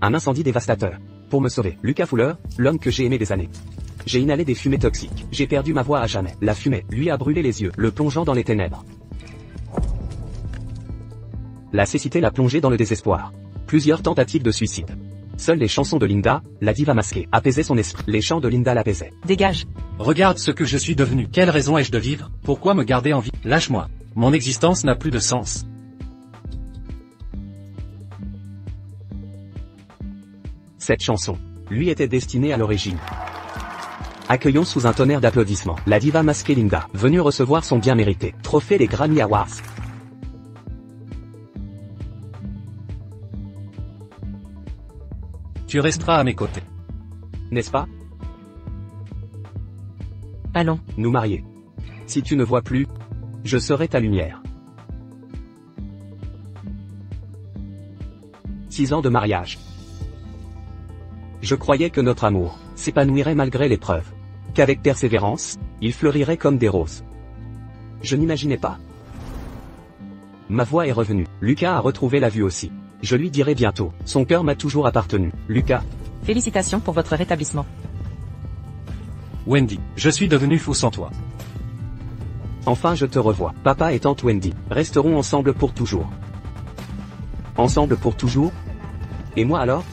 Un incendie dévastateur. Pour me sauver, Lucas Fuller, l'homme que j'ai aimé des années. J'ai inhalé des fumées toxiques. J'ai perdu ma voix à jamais. La fumée lui a brûlé les yeux, le plongeant dans les ténèbres. La cécité l'a plongé dans le désespoir. Plusieurs tentatives de suicide. Seules les chansons de Linda, la diva masquée, apaisaient son esprit. Les chants de Linda l'apaisaient. Dégage. Regarde ce que je suis devenu. Quelle raison ai-je de vivre? Pourquoi me garder en vie? Lâche-moi. Mon existence n'a plus de sens. Cette chanson lui était destinée à l'origine. Accueillons sous un tonnerre d'applaudissements la diva masquée Linda, venue recevoir son bien mérité trophée des Grammy Awards. Tu resteras à mes côtés. N'est-ce pas? Allons. Nous marier. Si tu ne vois plus, je serai ta lumière. 6 ans de mariage. Je croyais que notre amour s'épanouirait malgré l'épreuve. Qu'avec persévérance, il fleurirait comme des roses. Je n'imaginais pas. Ma voix est revenue. Lucas a retrouvé la vue aussi. Je lui dirai bientôt. Son cœur m'a toujours appartenu. Lucas. Félicitations pour votre rétablissement. Wendy, je suis devenu fou sans toi. Enfin je te revois. Papa et tante Wendy resteront ensemble pour toujours. Ensemble pour toujours? Et moi alors?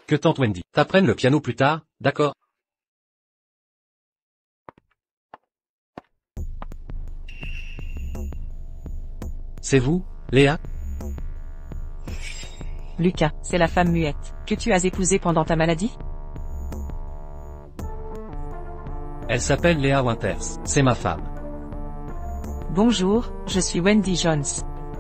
Que tante Wendy t'apprenne le piano plus tard, d'accord? C'est vous, Léa? Lucas, c'est la femme muette que tu as épousée pendant ta maladie? Elle s'appelle Léa Winters, c'est ma femme. Bonjour, je suis Wendy Jones,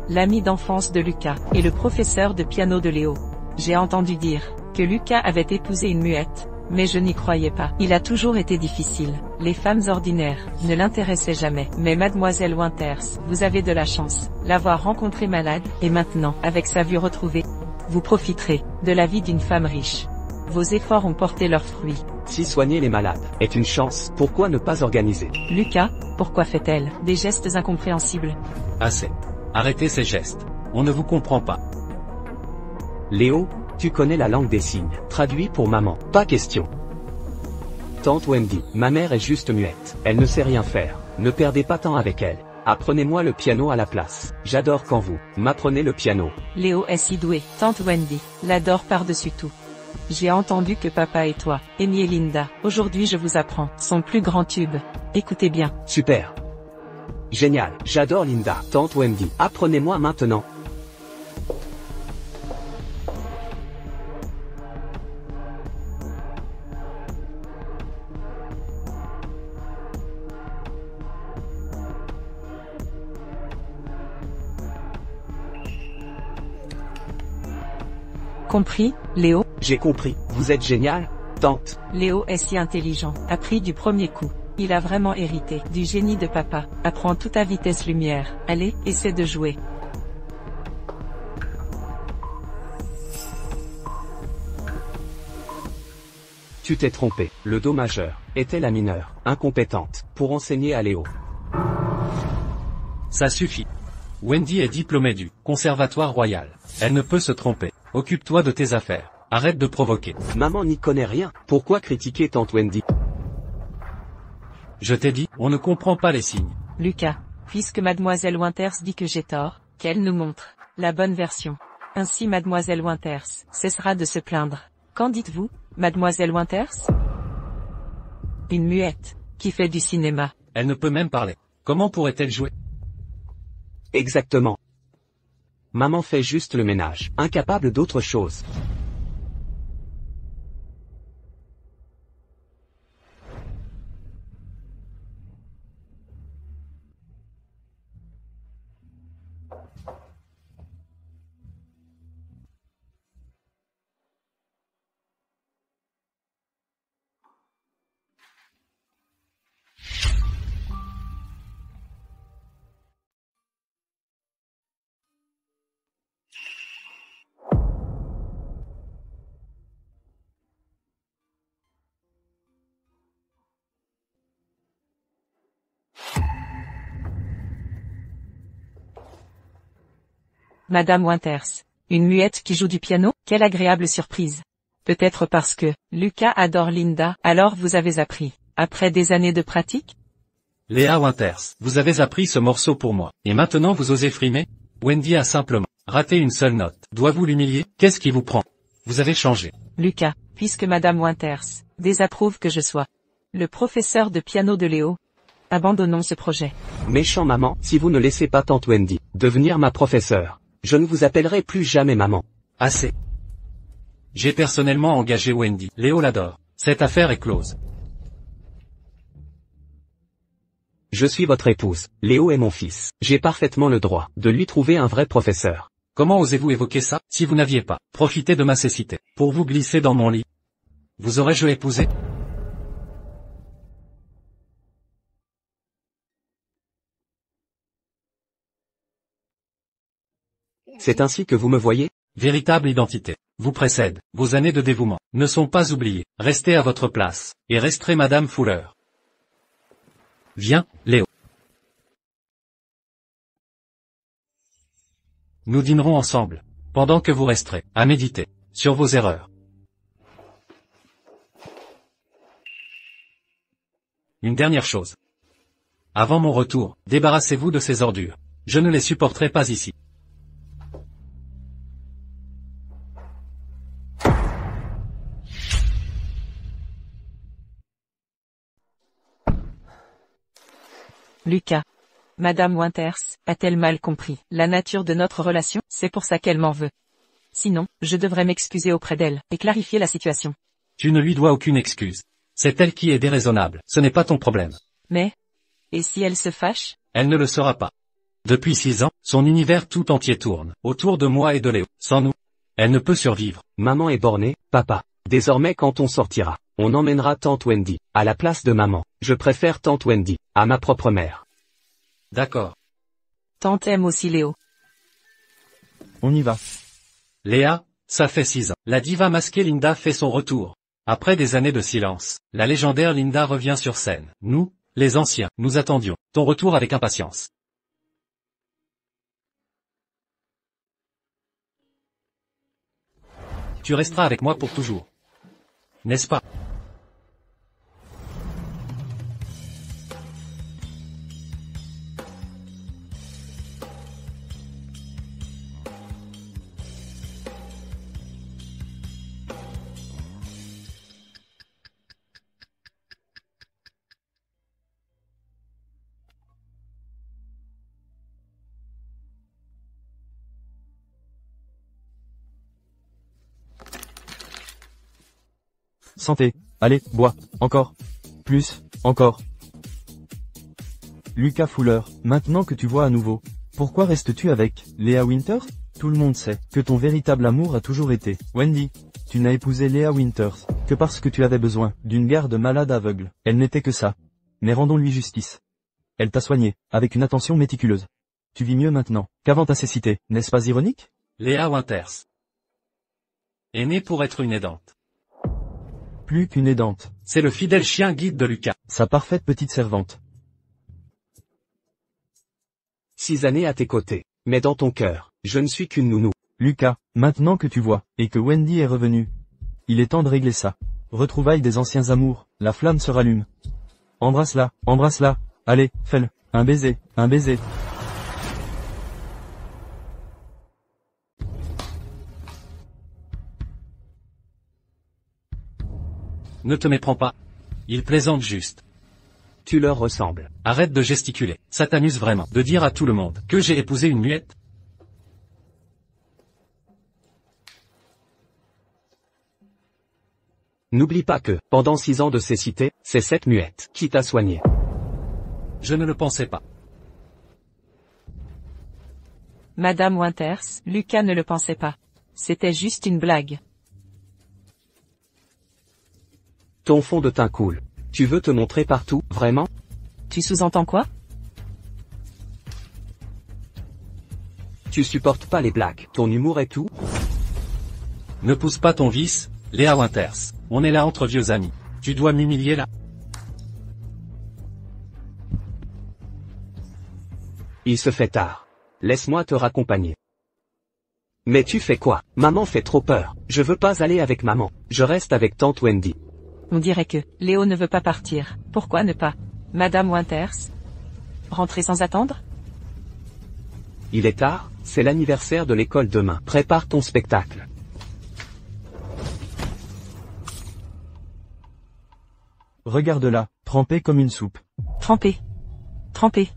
l'amie d'enfance de Lucas, et le professeur de piano de Léo. J'ai entendu dire que Lucas avait épousé une muette, mais je n'y croyais pas. Il a toujours été difficile. Les femmes ordinaires ne l'intéressaient jamais. Mais mademoiselle Winters, vous avez de la chance, l'avoir rencontrée malade, et maintenant, avec sa vue retrouvée, vous profiterez de la vie d'une femme riche. Vos efforts ont porté leurs fruits. Si soigner les malades est une chance, pourquoi ne pas organiser? Lucas, pourquoi fait-elle des gestes incompréhensibles? Assez. Arrêtez ces gestes. On ne vous comprend pas. Léo, tu connais la langue des signes. Traduit pour maman. Pas question. Tante Wendy, ma mère est juste muette. Elle ne sait rien faire. Ne perdez pas temps avec elle. Apprenez-moi le piano à la place. J'adore quand vous m'apprenez le piano. Léo est si doué. Tante Wendy l'adore par-dessus tout. J'ai entendu que papa et toi aimiez Linda. Aujourd'hui je vous apprends son plus grand tube. Écoutez bien. Super. Génial. J'adore Linda. Tante Wendy, apprenez-moi maintenant. Compris, Léo? J'ai compris. Vous êtes génial, tante. Léo est si intelligent. Appris du premier coup. Il a vraiment hérité du génie de papa. Apprends tout à vitesse lumière. Allez, essaie de jouer. Tu t'es trompé. Le do majeur était la mineure, incompétente, pour enseigner à Léo. Ça suffit. Wendy est diplômée du Conservatoire Royal. Elle ne peut se tromper. Occupe-toi de tes affaires. Arrête de provoquer. Maman n'y connaît rien. Pourquoi critiquer tante Wendy? Je t'ai dit, on ne comprend pas les signes. Lucas, puisque mademoiselle Winters dit que j'ai tort, qu'elle nous montre la bonne version. Ainsi mademoiselle Winters cessera de se plaindre. Qu'en dites-vous, mademoiselle Winters? Une muette qui fait du cinéma. Elle ne peut même parler. Comment pourrait-elle jouer? Exactement. Maman fait juste le ménage, incapable d'autre chose. Madame Winters. Une muette qui joue du piano, quelle agréable surprise. Peut-être parce que, Lucas adore Linda, alors vous avez appris, après des années de pratique? Léa Winters, vous avez appris ce morceau pour moi, et maintenant vous osez frimer? Wendy a simplement raté une seule note. Dois-vous l'humilier? Qu'est-ce qui vous prend? Vous avez changé. Lucas, puisque Madame Winters désapprouve que je sois le professeur de piano de Léo, abandonnons ce projet. Méchant maman, si vous ne laissez pas tante Wendy devenir ma professeure, je ne vous appellerai plus jamais maman. Assez. J'ai personnellement engagé Wendy. Léo l'adore. Cette affaire est close. Je suis votre épouse. Léo est mon fils. J'ai parfaitement le droit de lui trouver un vrai professeur. Comment osez-vous évoquer ça, si vous n'aviez pas profité de ma cécité pour vous glisser dans mon lit? Vous aurais-je épousé? C'est ainsi que vous me voyez? Véritable identité vous précède. Vos années de dévouement ne sont pas oubliées. Restez à votre place, et resterez Madame Fuller. Viens, Léo. Nous dînerons ensemble, pendant que vous resterez à méditer sur vos erreurs. Une dernière chose. Avant mon retour, débarrassez-vous de ces ordures. Je ne les supporterai pas ici. Lucas. Madame Winters a-t-elle mal compris la nature de notre relation? C'est pour ça qu'elle m'en veut. Sinon, je devrais m'excuser auprès d'elle et clarifier la situation. Tu ne lui dois aucune excuse. C'est elle qui est déraisonnable. Ce n'est pas ton problème. Mais, et si elle se fâche? Elle ne le sera pas. Depuis 6 ans, son univers tout entier tourne autour de moi et de Léo. Sans nous, elle ne peut survivre. Maman est bornée, papa. Désormais quand on sortira, on emmènera tante Wendy à la place de maman. Je préfère tante Wendy à ma propre mère. D'accord. Tante aime aussi Léo. On y va. Léa, ça fait 6 ans. La diva masquée Linda fait son retour. Après des années de silence, la légendaire Linda revient sur scène. Nous, les anciens, nous attendions ton retour avec impatience. Tu resteras avec moi pour toujours. N'est-ce pas? Santé. Allez, bois. Encore. Plus. Encore. Lucas Fuller, maintenant que tu vois à nouveau, pourquoi restes-tu avec Léa Winters? Tout le monde sait que ton véritable amour a toujours été Wendy. Tu n'as épousé Léa Winters que parce que tu avais besoin d'une garde malade aveugle. Elle n'était que ça. Mais rendons-lui justice. Elle t'a soigné, avec une attention méticuleuse. Tu vis mieux maintenant qu'avant ta cécité, n'est-ce pas ironique? Léa Winters est née pour être une aidante. Plus qu'une aidante. C'est le fidèle chien guide de Lucas. Sa parfaite petite servante. 6 années à tes côtés. Mais dans ton cœur, je ne suis qu'une nounou. Lucas, maintenant que tu vois, et que Wendy est revenue, il est temps de régler ça. Retrouvailles des anciens amours, la flamme se rallume. Embrasse-la, embrasse-la. Allez, fais-le. Un baiser, un baiser. Ne te méprends pas. Il plaisante juste. Tu leur ressembles. Arrête de gesticuler. Ça t'amuse vraiment de dire à tout le monde que j'ai épousé une muette? N'oublie pas que, pendant 6 ans de cécité, c'est cette muette qui t'a soigné. Je ne le pensais pas. Madame Winters, Lucas ne le pensait pas. C'était juste une blague. Ton fond de teint coule. Tu veux te montrer partout, vraiment? Tu sous-entends quoi? Tu supportes pas les blagues. Ton humour est tout? Ne pousse pas ton vice, Léa Winters. On est là entre vieux amis. Tu dois m'humilier là? Il se fait tard. Laisse-moi te raccompagner. Mais tu fais quoi? Maman fait trop peur. Je veux pas aller avec maman. Je reste avec tante Wendy. On dirait que Léo ne veut pas partir. Pourquoi ne pas? Madame Winters? Rentrer sans attendre? Il est tard, c'est l'anniversaire de l'école demain. Prépare ton spectacle. Regarde-la, trempée comme une soupe. Trempé. Trempé.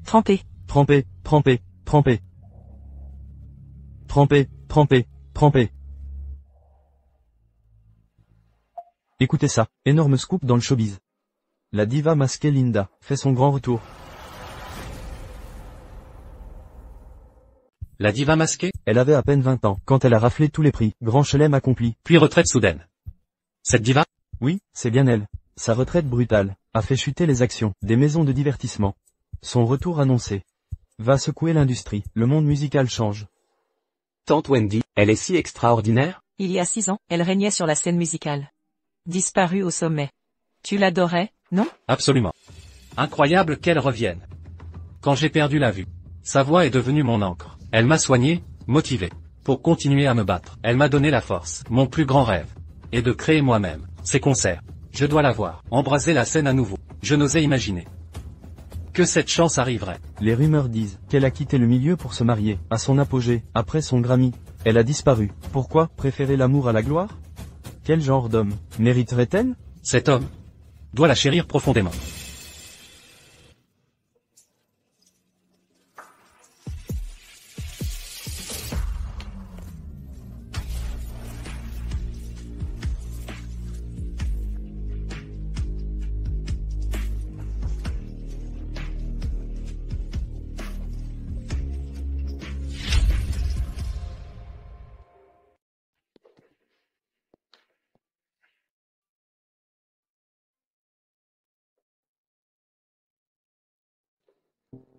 Trempé. Trempée, trempée, trempée. Trempée, trempée, trempée. Écoutez ça, énorme scoop dans le showbiz. La diva masquée Linda fait son grand retour. La diva masquée, Elle avait à peine 20 ans quand elle a raflé tous les prix, grand chelem accompli. puis retraite soudaine. Cette diva? Oui, c'est bien elle. Sa retraite brutale a fait chuter les actions des maisons de divertissement. Son retour annoncé va secouer l'industrie, le monde musical change. Tante Wendy, elle est si extraordinaire? Il y a 6 ans, elle régnait sur la scène musicale. Disparue au sommet. Tu l'adorais, non? Absolument. Incroyable qu'elle revienne. Quand j'ai perdu la vue, sa voix est devenue mon encre. Elle m'a soigné, motivé, pour continuer à me battre. Elle m'a donné la force. Mon plus grand rêve est de créer moi-même ces concerts. Je dois la voir, embraser la scène à nouveau. Je n'osais imaginer que cette chance arriverait. Les rumeurs disent qu'elle a quitté le milieu pour se marier. À son apogée, après son Grammy, elle a disparu. Pourquoi préférer l'amour à la gloire? Quel genre d'homme mériterait-elle? Cet homme doit la chérir profondément.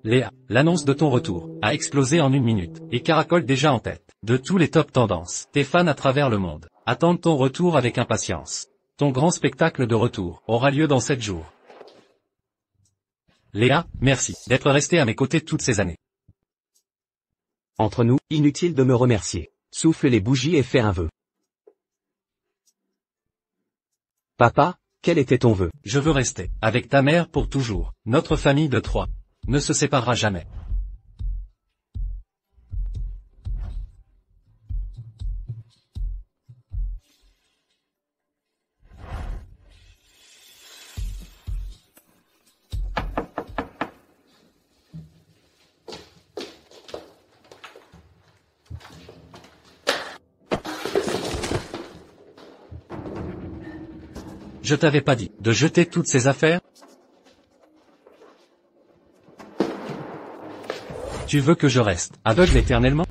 Léa, l'annonce de ton retour a explosé en 1 minute et caracole déjà en tête de tous les top tendances. Tes fans à travers le monde attendent ton retour avec impatience. Ton grand spectacle de retour aura lieu dans 7 jours. Léa, merci d'être restée à mes côtés toutes ces années. Entre nous, inutile de me remercier. Souffle les bougies et fais un vœu. Papa, quel était ton vœu? Je veux rester avec ta mère pour toujours. Notre famille de 3 ne se séparera jamais. Je t'avais pas dit de jeter toutes ces affaires? Tu veux que je reste aveugle éternellement?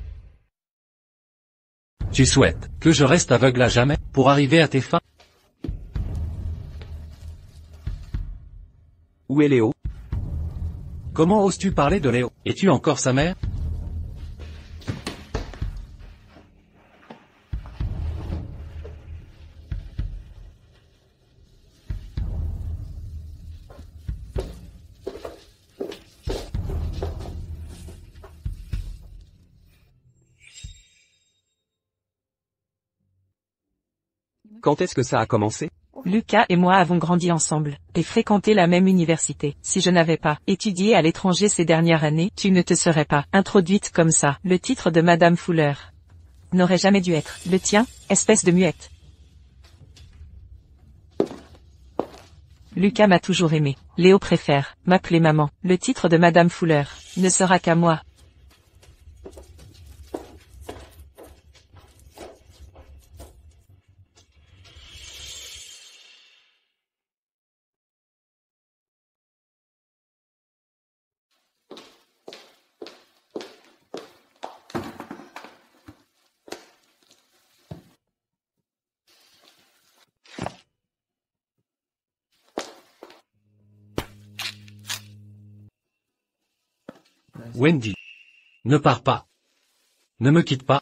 Tu souhaites que je reste aveugle à jamais, pour arriver à tes fins? Où est Léo? Comment oses-tu parler de Léo? Es-tu encore sa mère? Quand est-ce que ça a commencé? Lucas et moi avons grandi ensemble, et fréquenté la même université. Si je n'avais pas étudié à l'étranger ces dernières années, tu ne te serais pas introduite comme ça. Le titre de Madame Fuller n'aurait jamais dû être le tien, espèce de muette. Lucas m'a toujours aimé. Léo préfère m'appeler maman. Le titre de Madame Fuller ne sera qu'à moi. Wendy. Ne pars pas. Ne me quitte pas.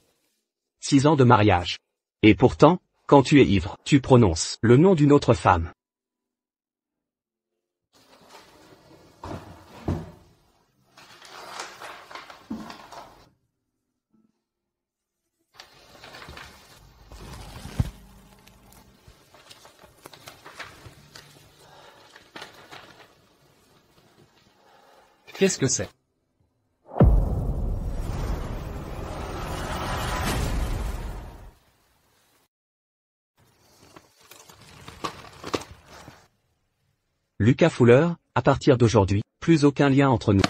6 ans de mariage. Et pourtant, quand tu es ivre, tu prononces le nom d'une autre femme. Qu'est-ce que c'est? Lucas Fuller, à partir d'aujourd'hui, plus aucun lien entre nous.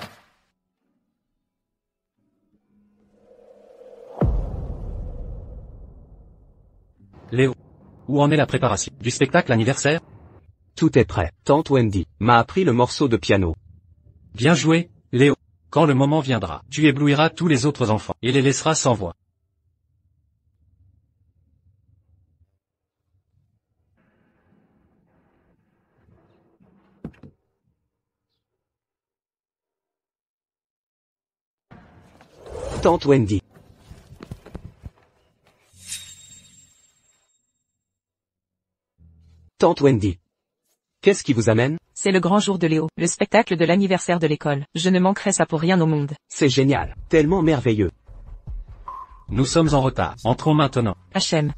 Léo. Où en est la préparation du spectacle anniversaire? Tout est prêt. Tante Wendy m'a appris le morceau de piano. Bien joué, Léo. Quand le moment viendra, tu éblouiras tous les autres enfants, et les laisseras sans voix. Tante Wendy. Tante Wendy. Qu'est-ce qui vous amène? C'est le grand jour de Léo, le spectacle de l'anniversaire de l'école. Je ne manquerai ça pour rien au monde. C'est génial, tellement merveilleux. Nous sommes en retard. Entrons maintenant. HM.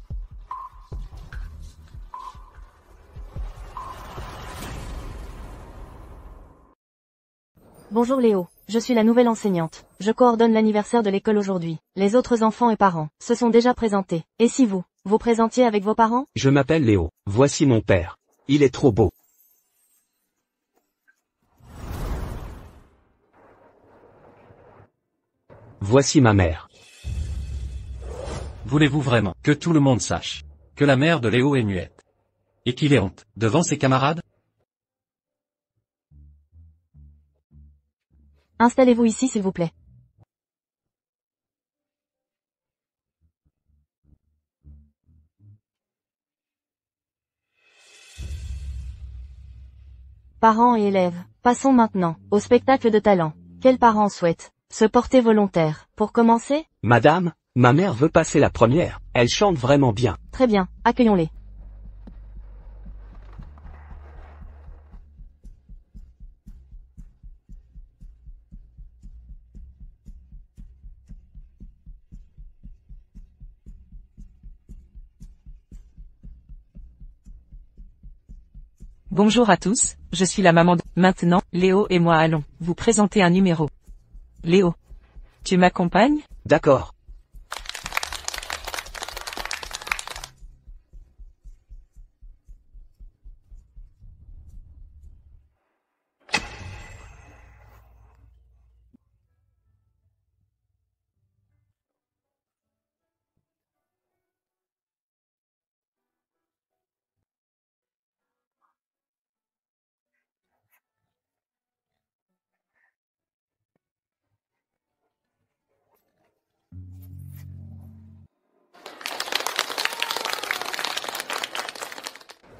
Bonjour Léo, je suis la nouvelle enseignante. Je coordonne l'anniversaire de l'école aujourd'hui. Les autres enfants et parents se sont déjà présentés. Et si vous présentiez avec vos parents? Je m'appelle Léo, voici mon père. Il est trop beau. Voici ma mère. Voulez-vous vraiment que tout le monde sache que la mère de Léo est muette? Et qu'il ait honte devant ses camarades? Installez-vous ici s'il vous plaît. Parents et élèves, passons maintenant au spectacle de talent. Quels parents souhaitent se porter volontaire? Pour commencer? Madame, ma mère veut passer la première. Elle chante vraiment bien. Très bien, accueillons-les. Bonjour à tous, je suis la maman de... Maintenant, Léo et moi allons vous présenter un numéro. Léo. Tu m'accompagnes? D'accord.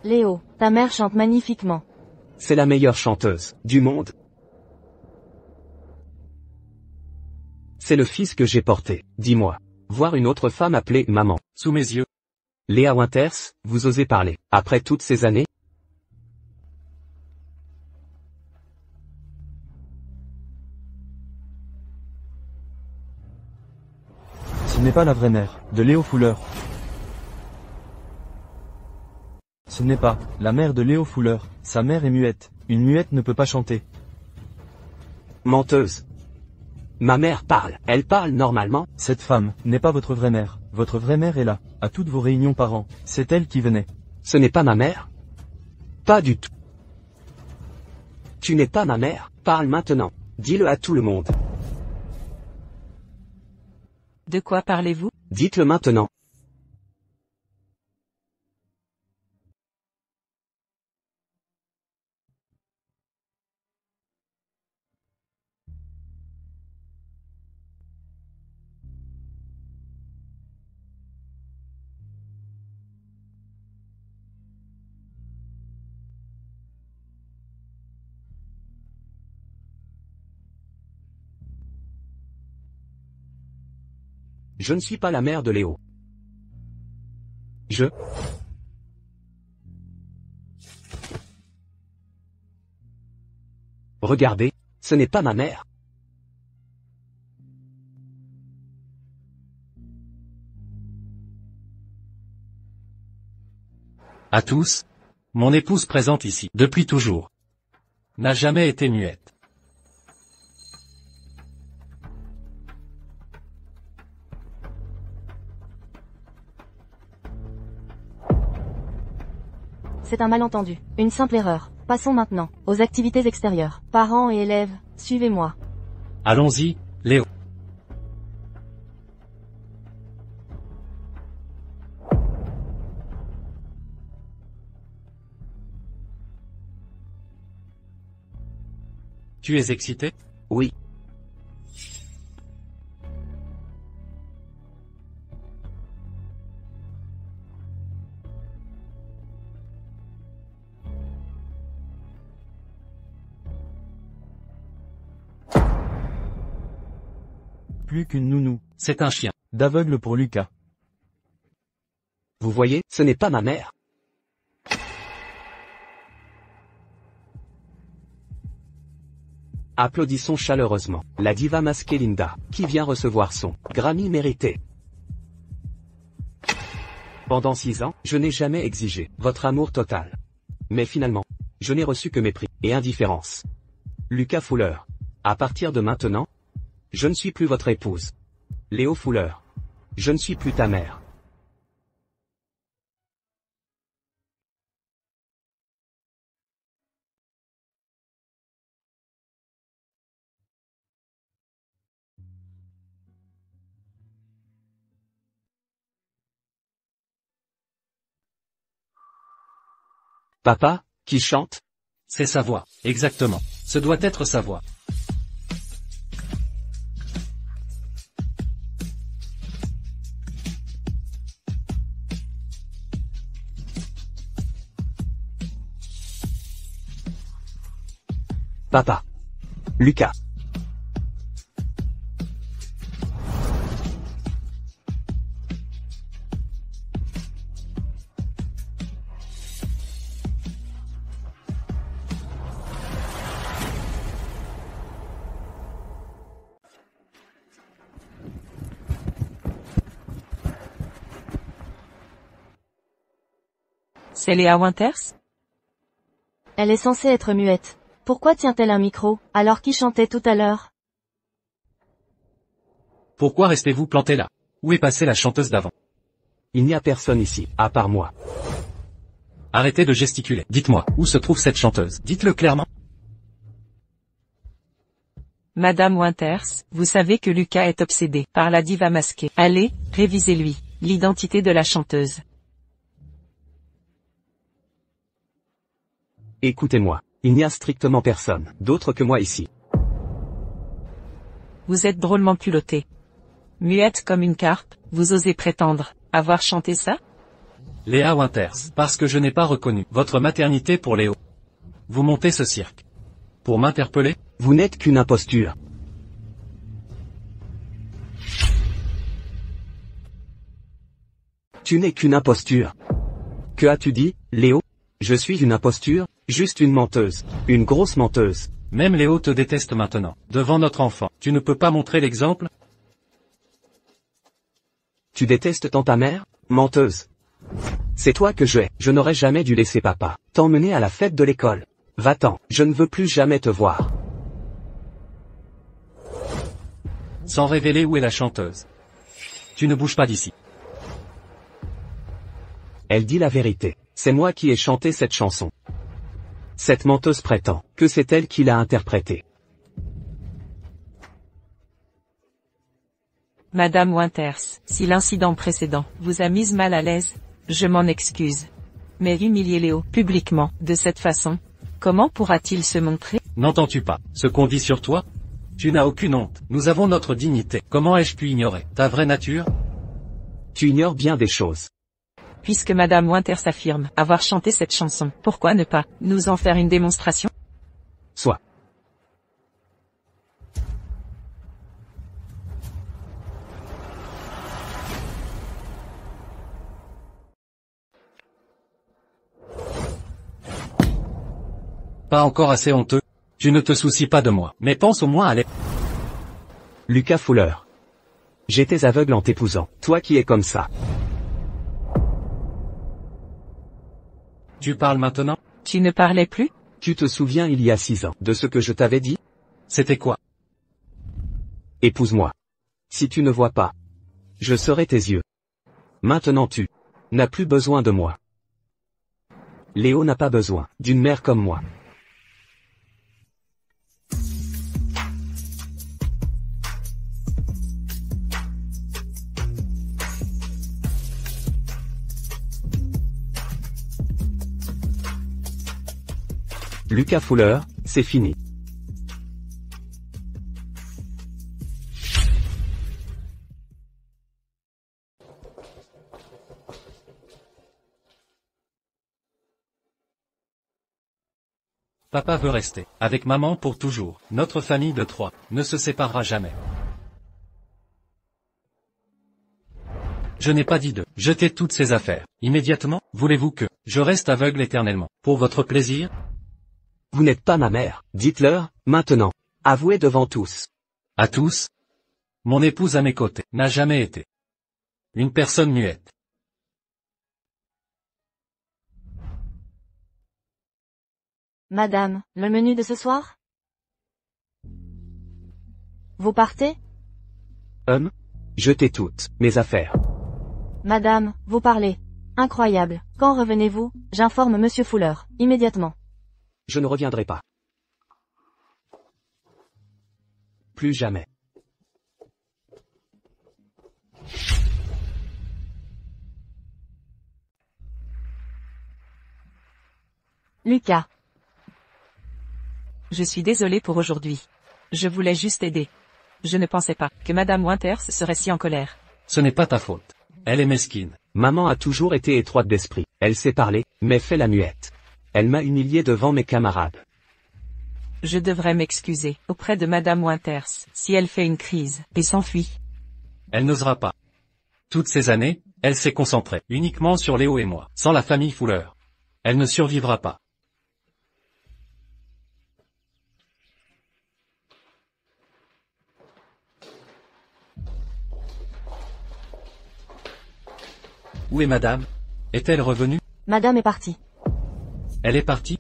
Léo, ta mère chante magnifiquement. C'est la meilleure chanteuse du monde. C'est le fils que j'ai porté, dis-moi. Voir une autre femme appelée maman. Sous mes yeux. Léa Winters, vous osez parler, après toutes ces années? Ce n'est pas la vraie mère, de Léo Fuller. Ce n'est pas la mère de Léo Fuller. Sa mère est muette. Une muette ne peut pas chanter. Menteuse. Ma mère parle, elle parle normalement. Cette femme n'est pas votre vraie mère. Votre vraie mère est là, à toutes vos réunions par an. C'est elle qui venait. Ce n'est pas ma mère? Pas du tout. Tu n'es pas ma mère, parle maintenant. Dis-le à tout le monde. De quoi parlez-vous? Dites-le maintenant. Je ne suis pas la mère de Léo. Regardez, ce n'est pas ma mère. À tous. Mon épouse présente ici, depuis toujours, n'a jamais été muette. c'est un malentendu. Une simple erreur. Passons maintenant aux activités extérieures. Parents et élèves, suivez-moi. Allons-y, Léo. Tu es excité? Oui. Plus qu'une nounou. C'est un chien. D'aveugle pour Lucas. Vous voyez, ce n'est pas ma mère. Applaudissons chaleureusement la diva masquée Linda, qui vient recevoir son Grammy mérité. Pendant 6 ans, je n'ai jamais exigé votre amour total. Mais finalement, je n'ai reçu que mépris et indifférence. Lucas Fuller. À partir de maintenant, je ne suis plus votre épouse. Léo Fuller. Je ne suis plus ta mère. Papa, qui chante? C'est sa voix. Exactement. Ce doit être sa voix. Papa. Lucas. C'est Léa Winters? Elle est censée être muette. Pourquoi tient-elle un micro, alors qui chantait tout à l'heure? Pourquoi restez-vous planté là? Où est passée la chanteuse d'avant? Il n'y a personne ici, à part moi. Arrêtez de gesticuler. Dites-moi, où se trouve cette chanteuse? Dites-le clairement. Madame Winters, vous savez que Lucas est obsédé par la diva masquée. Allez, révisez-lui l'identité de la chanteuse. Écoutez-moi, il n'y a strictement personne d'autre que moi ici. Vous êtes drôlement culotté. Muette comme une carpe, vous osez prétendre avoir chanté ça? Léa Winters, parce que je n'ai pas reconnu votre maternité pour Léo. Vous montez ce cirque pour m'interpeller? Vous n'êtes qu'une imposture. Tu n'es qu'une imposture. Que as-tu dit, Léo? Je suis une imposture, juste une menteuse, une grosse menteuse. Même Léo te déteste maintenant, devant notre enfant. Tu ne peux pas montrer l'exemple? Tu détestes tant ta mère, menteuse. C'est toi que je hais. Je n'aurais jamais dû laisser papa t'emmener à la fête de l'école. Va-t'en, je ne veux plus jamais te voir. Sans révéler où est la chanteuse. Tu ne bouges pas d'ici. Elle dit la vérité. C'est moi qui ai chanté cette chanson. Cette menteuse prétend que c'est elle qui l'a interprétée. Madame Winters, si l'incident précédent vous a mise mal à l'aise, je m'en excuse. Mais humilier Léo publiquement, de cette façon, comment pourra-t-il se montrer? N'entends-tu pas ce qu'on dit sur toi? Tu n'as aucune honte. Nous avons notre dignité. Comment ai-je pu ignorer ta vraie nature? Tu ignores bien des choses. Puisque Madame Winters affirme avoir chanté cette chanson, pourquoi ne pas nous en faire une démonstration? Soit. Pas encore assez honteux? Tu ne te soucies pas de moi, mais pense au moins à Lucas Fuller. J'étais aveugle en t'épousant, toi qui es comme ça. Tu parles maintenant? Tu ne parlais plus? Tu te souviens il y a 6 ans, de ce que je t'avais dit? C'était quoi? Épouse-moi. Si tu ne vois pas, je serai tes yeux. Maintenant tu n'as plus besoin de moi. Léo n'a pas besoin d'une mère comme moi. Lucas Fuller, c'est fini. Papa veut rester avec maman pour toujours. Notre famille de 3 ne se séparera jamais. Je n'ai pas dit de jeter toutes ces affaires immédiatement. Voulez-vous que je reste aveugle éternellement pour votre plaisir? Vous n'êtes pas ma mère, dites-leur, maintenant. Avouez devant tous. À tous? Mon épouse à mes côtés n'a jamais été une personne muette. Madame, le menu de ce soir? Vous partez? Jetez toutes mes affaires. Madame, vous parlez. Incroyable. Quand revenez-vous? J'informe Monsieur Fuller, immédiatement. Je ne reviendrai pas. Plus jamais. Lucas. Je suis désolée pour aujourd'hui. Je voulais juste aider. Je ne pensais pas que Madame Winters serait si en colère. Ce n'est pas ta faute. Elle est mesquine. Maman a toujours été étroite d'esprit. Elle sait parler, mais fait la muette. Elle m'a humilié devant mes camarades. Je devrais m'excuser auprès de Madame Winters si elle fait une crise et s'enfuit. Elle n'osera pas. Toutes ces années, elle s'est concentrée uniquement sur Léo et moi. Sans la famille Fuller, elle ne survivra pas. Où est madame? Est-elle revenue? Madame est partie. Elle est partie?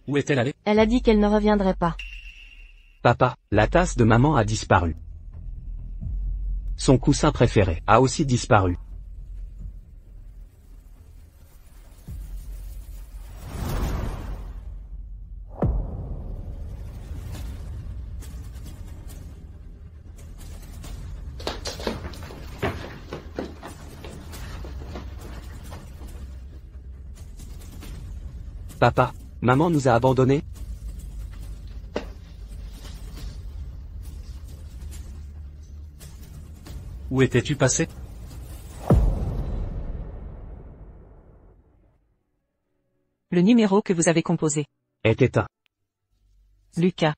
Où est-elle allée? Elle a dit qu'elle ne reviendrait pas. Papa, la tasse de maman a disparu. Son coussin préféré a aussi disparu. Papa, maman nous a abandonnés? Où étais-tu passé? Le numéro que vous avez composé Est éteint. Lucas.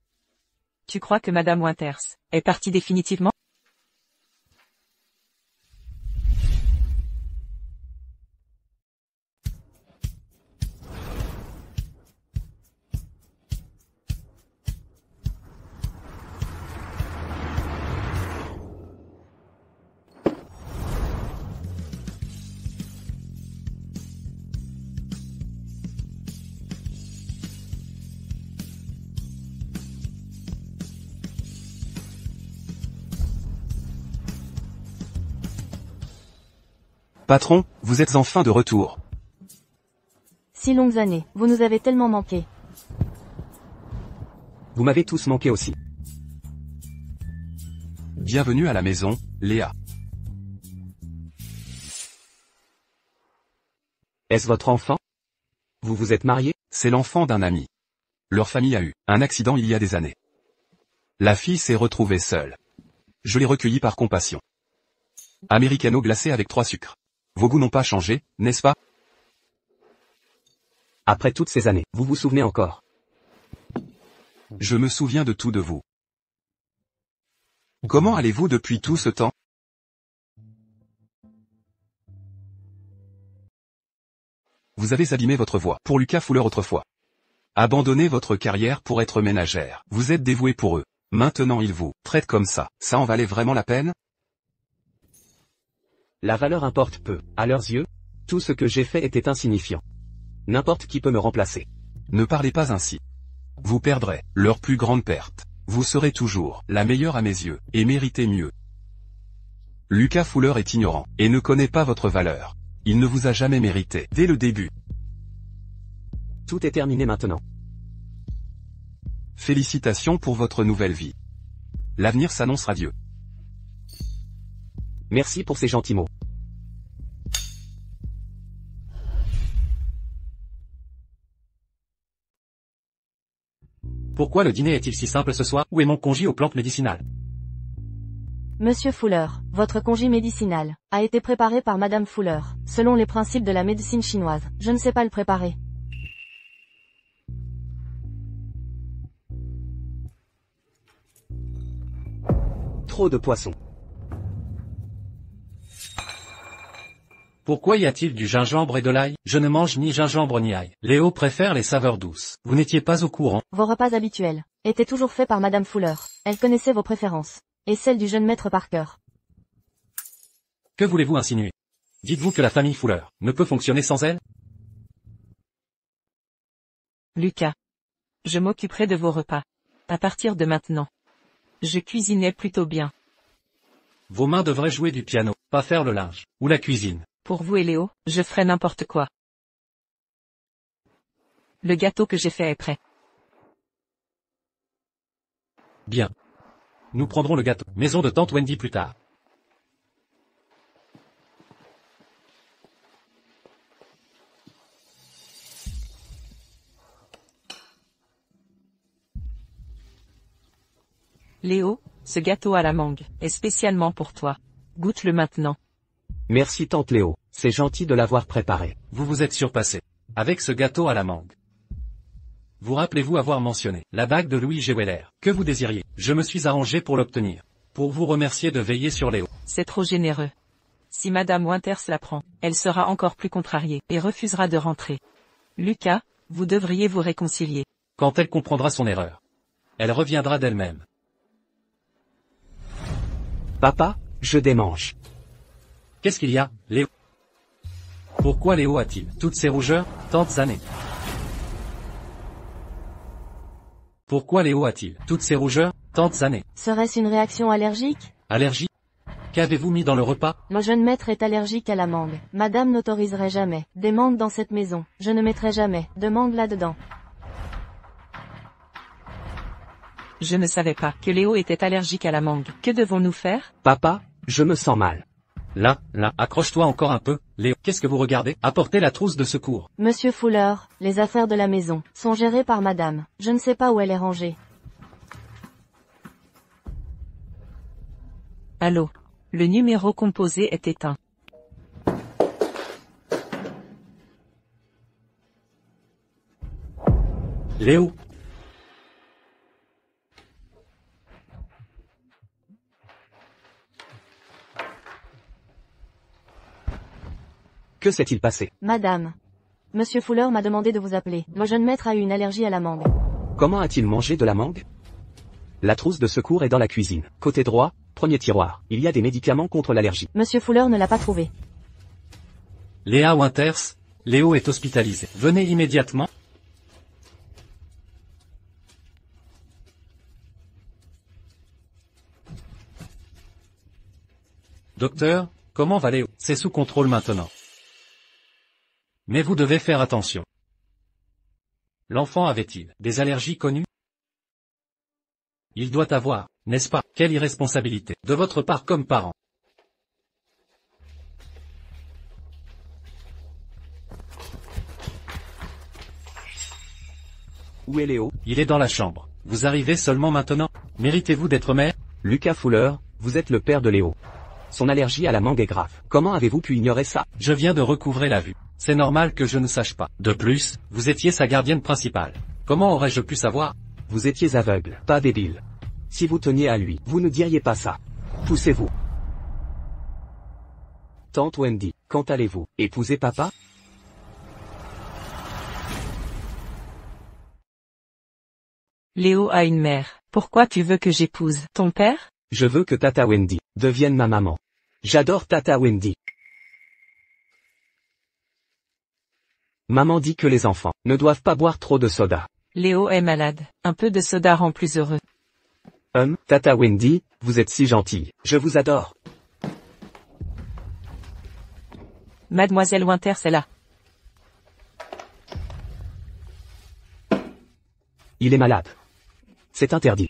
Tu crois que Madame Winters est partie définitivement? Patron, vous êtes enfin de retour. Si longues années, vous nous avez tellement manqué. Vous m'avez tous manqué aussi. Bienvenue à la maison, Léa. Est-ce votre enfant? Vous vous êtes mariés? C'est l'enfant d'un ami. Leur famille a eu un accident il y a des années. La fille s'est retrouvée seule. Je l'ai recueillie par compassion. Americano glacé avec 3 sucres. Vos goûts n'ont pas changé, n'est-ce pas? Après toutes ces années, vous vous souvenez encore? Je me souviens de tout de vous. Comment allez-vous depuis tout ce temps? Vous avez abîmé votre voix pour Lucas Fuller autrefois. Abandonnez votre carrière pour être ménagère. Vous êtes dévoué pour eux. Maintenant ils vous traitent comme ça. Ça en valait vraiment la peine? La valeur importe peu. À leurs yeux, tout ce que j'ai fait était insignifiant. N'importe qui peut me remplacer. Ne parlez pas ainsi. Vous perdrez leur plus grande perte. Vous serez toujours la meilleure à mes yeux, et méritez mieux. Lucas Fuller est ignorant, et ne connaît pas votre valeur. Il ne vous a jamais mérité, dès le début. Tout est terminé maintenant. Félicitations pour votre nouvelle vie. L'avenir s'annonce radieux. Merci pour ces gentils mots. Pourquoi le dîner est-il si simple ce soir? Où est mon congé aux plantes médicinales? Monsieur Fuller, votre congé médicinal a été préparé par Madame Fuller, selon les principes de la médecine chinoise. Je ne sais pas le préparer. Trop de poissons. Pourquoi y a-t-il du gingembre et de l'ail? Je ne mange ni gingembre ni ail. Léo préfère les saveurs douces. Vous n'étiez pas au courant? Vos repas habituels étaient toujours faits par Madame Fuller. Elle connaissait vos préférences. Et celles du jeune maître Parker. Que voulez-vous insinuer? Dites-vous que la famille Fuller ne peut fonctionner sans elle? Lucas. Je m'occuperai de vos repas. À partir de maintenant. Je cuisinais plutôt bien. Vos mains devraient jouer du piano, pas faire le linge, ou la cuisine. Pour vous et Léo, je ferai n'importe quoi. Le gâteau que j'ai fait est prêt. Bien. Nous prendrons le gâteau, maison de tante Wendy plus tard. Léo, ce gâteau à la mangue est spécialement pour toi. Goûte-le maintenant. Merci tante Léo, c'est gentil de l'avoir préparé. Vous vous êtes surpassé. Avec ce gâteau à la mangue. Vous rappelez-vous avoir mentionné la bague de Louis G. Weller, que vous désiriez. Je me suis arrangé pour l'obtenir. Pour vous remercier de veiller sur Léo. C'est trop généreux. Si Madame Winters la prend, elle sera encore plus contrariée et refusera de rentrer. Lucas, vous devriez vous réconcilier. Quand elle comprendra son erreur, elle reviendra d'elle-même. Papa, je démange. Qu'est-ce qu'il y a, Léo? Pourquoi Léo a-t-il toutes ces rougeurs, tantes années? Pourquoi Léo a-t-il toutes ces rougeurs, tantes années? Serait-ce une réaction allergique? Allergie? Qu'avez-vous mis dans le repas? Le jeune maître est allergique à la mangue. Madame n'autoriserait jamais des mangues dans cette maison. Je ne mettrai jamais de mangue là-dedans. Je ne savais pas que Léo était allergique à la mangue. Que devons-nous faire? Papa, je me sens mal. Là, accroche-toi encore un peu, Léo. Qu'est-ce que vous regardez? Apportez la trousse de secours. Monsieur Fuller, les affaires de la maison sont gérées par Madame. Je ne sais pas où elle est rangée. Allô? Le numéro composé est éteint. Léo? Que s'est-il passé? Madame. Monsieur Fuller m'a demandé de vous appeler. Le jeune maître a eu une allergie à la mangue. Comment a-t-il mangé de la mangue? La trousse de secours est dans la cuisine. Côté droit, premier tiroir. Il y a des médicaments contre l'allergie. Monsieur Fuller ne l'a pas trouvé. Léa Winters, Léo est hospitalisé. Venez immédiatement. Docteur, comment va Léo? C'est sous contrôle maintenant. Mais vous devez faire attention. L'enfant avait-il des allergies connues? Il doit avoir, n'est-ce pas? Quelle irresponsabilité de votre part comme parent. Où est Léo? Il est dans la chambre. Vous arrivez seulement maintenant? Méritez-vous d'être mère? Lucas Fuller, vous êtes le père de Léo. Son allergie à la mangue est grave. Comment avez-vous pu ignorer ça? Je viens de recouvrer la vue. C'est normal que je ne sache pas. De plus, vous étiez sa gardienne principale. Comment aurais-je pu savoir? Vous étiez aveugle, pas débile. Si vous teniez à lui, vous ne diriez pas ça. Poussez-vous. Tante Wendy, quand allez-vous épouser papa? Léo a une mère. Pourquoi tu veux que j'épouse ton père? Je veux que Tata Wendy devienne ma maman. J'adore Tata Wendy. Maman dit que les enfants ne doivent pas boire trop de soda. Léo est malade. Un peu de soda rend plus heureux. Tata Wendy, vous êtes si gentille. Je vous adore. Mademoiselle Winters est là. Il est malade. C'est interdit.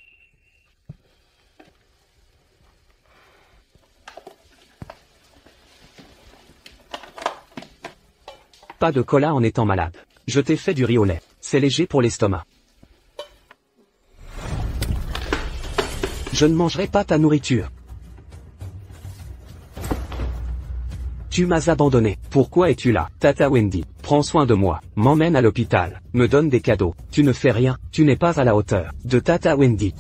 Pas de cola en étant malade. Je t'ai fait du riz au lait. C'est léger pour l'estomac. Je ne mangerai pas ta nourriture. Tu m'as abandonné. Pourquoi es-tu là? Tata Wendy, prends soin de moi, m'emmène à l'hôpital, me donne des cadeaux. Tu ne fais rien, tu n'es pas à la hauteur de Tata Wendy.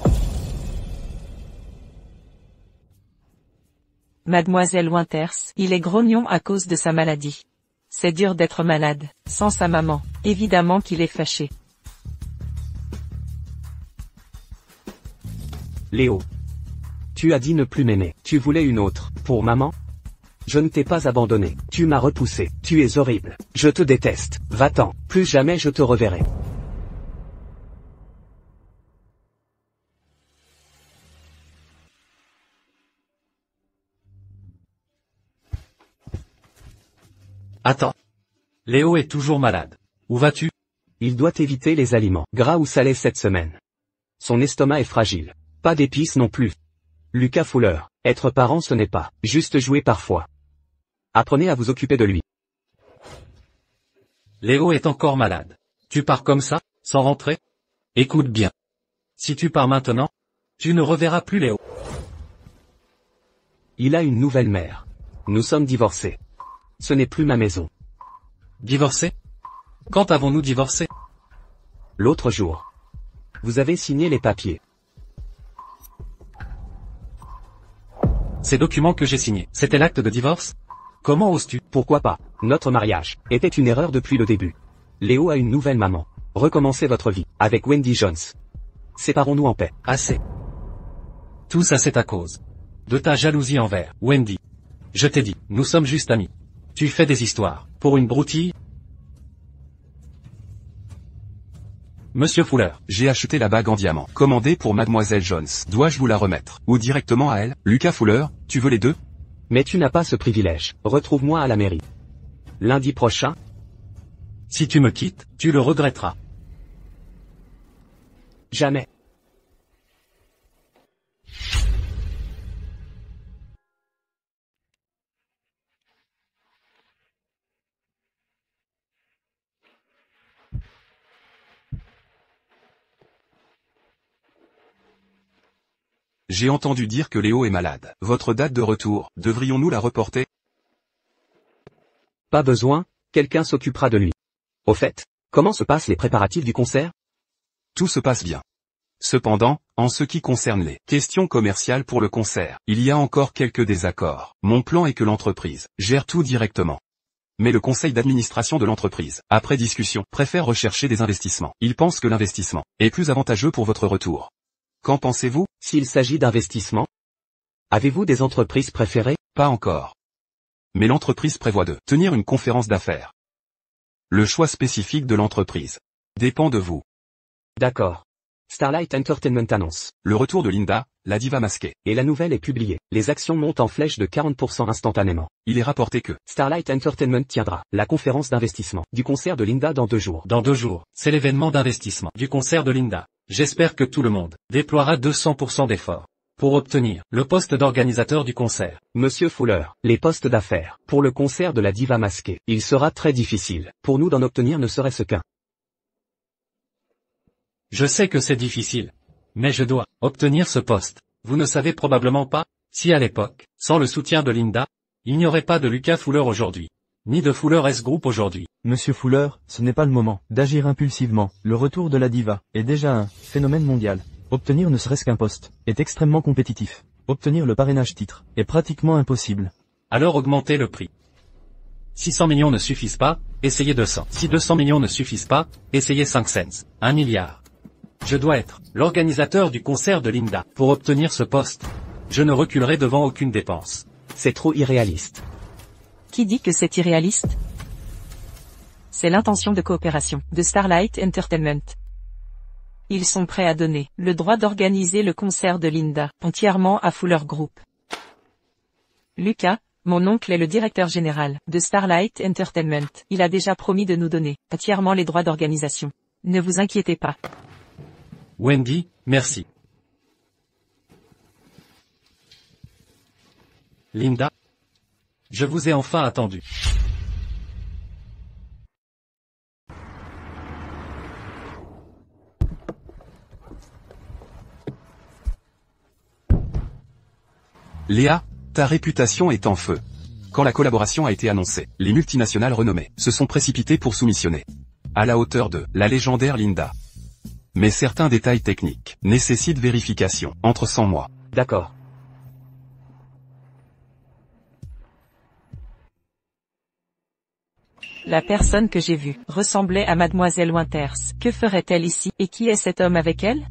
Mademoiselle Winters, il est grognon à cause de sa maladie. C'est dur d'être malade, sans sa maman. Évidemment qu'il est fâché. Léo. Tu as dit ne plus m'aimer. Tu voulais une autre, pour maman? Je ne t'ai pas abandonné. Tu m'as repoussé. Tu es horrible. Je te déteste. Va-t'en. Plus jamais je te reverrai. Attends. Léo est toujours malade. Où vas-tu? Il doit éviter les aliments gras ou salés cette semaine. Son estomac est fragile. Pas d'épices non plus. Lucas Fuller, être parent ce n'est pas juste jouer parfois. Apprenez à vous occuper de lui. Léo est encore malade. Tu pars comme ça, sans rentrer? Écoute bien. Si tu pars maintenant, tu ne reverras plus Léo. Il a une nouvelle mère. Nous sommes divorcés. Ce n'est plus ma maison. Divorcé? Quand avons-nous divorcé? L'autre jour. Vous avez signé les papiers. Ces documents que j'ai signés, c'était l'acte de divorce? Comment oses-tu? Pourquoi pas? Notre mariage était une erreur depuis le début. Léo a une nouvelle maman. Recommencez votre vie avec Wendy Jones. Séparons-nous en paix. Assez. Tout ça c'est à cause de ta jalousie envers Wendy. Je t'ai dit, nous sommes juste amis. Tu fais des histoires pour une broutille? Monsieur Fuller. J'ai acheté la bague en diamant, commandée pour Mademoiselle Jones. Dois-je vous la remettre? Ou directement à elle? Lucas Fuller, tu veux les deux? Mais tu n'as pas ce privilège. Retrouve-moi à la mairie. Lundi prochain? Si tu me quittes, tu le regretteras. Jamais. J'ai entendu dire que Léo est malade. Votre date de retour, devrions-nous la reporter? Pas besoin, quelqu'un s'occupera de lui. Au fait, comment se passent les préparatifs du concert? Tout se passe bien. Cependant, en ce qui concerne les questions commerciales pour le concert, il y a encore quelques désaccords. Mon plan est que l'entreprise gère tout directement. Mais le conseil d'administration de l'entreprise, après discussion, préfère rechercher des investissements. Il pense que l'investissement est plus avantageux pour votre retour. Qu'en pensez-vous? S'il s'agit d'investissement? Avez-vous des entreprises préférées? Pas encore. Mais l'entreprise prévoit de tenir une conférence d'affaires. Le choix spécifique de l'entreprise dépend de vous. D'accord. Starlight Entertainment annonce Le retour de Linda, la diva masquée. et la nouvelle est publiée. Les actions montent en flèche de 40% instantanément. Il est rapporté que Starlight Entertainment tiendra la conférence d'investissement du concert de Linda dans 2 jours. Dans 2 jours, c'est l'événement d'investissement du concert de Linda. J'espère que tout le monde déploiera 200% d'efforts pour obtenir le poste d'organisateur du concert. Monsieur Fuller, les postes d'affaires pour le concert de la diva masquée. Il sera très difficile pour nous d'en obtenir ne serait-ce qu'un. Je sais que c'est difficile, mais je dois obtenir ce poste. Vous ne savez probablement pas, si à l'époque, sans le soutien de Linda, il n'y aurait pas de Lucas Fuller aujourd'hui, ni de Fuller S Group aujourd'hui. Monsieur Fuller, ce n'est pas le moment d'agir impulsivement. Le retour de la diva est déjà un phénomène mondial. Obtenir ne serait-ce qu'un poste est extrêmement compétitif. Obtenir le parrainage titre est pratiquement impossible. Alors augmentez le prix. 600 millions ne suffisent pas, essayez 200. Si 200 millions ne suffisent pas, essayez 5 cents. 1 milliard. Je dois être l'organisateur du concert de Linda. Pour obtenir ce poste, je ne reculerai devant aucune dépense. C'est trop irréaliste. Qui dit que c'est irréaliste? C'est l'intention de coopération de Starlight Entertainment. Ils sont prêts à donner le droit d'organiser le concert de Linda entièrement à Fuller Group. Lucas, mon oncle est le directeur général de Starlight Entertainment. Il a déjà promis de nous donner entièrement les droits d'organisation. Ne vous inquiétez pas. Wendy, merci. Linda. Je vous ai enfin attendu. Léa, ta réputation est en feu. Quand la collaboration a été annoncée, les multinationales renommées se sont précipitées pour soumissionner. À la hauteur de la légendaire Linda. Mais certains détails techniques nécessitent vérification, entre sans moi. D'accord. La personne que j'ai vue ressemblait à Mademoiselle Winters. Que ferait-elle ici, et qui est cet homme avec elle?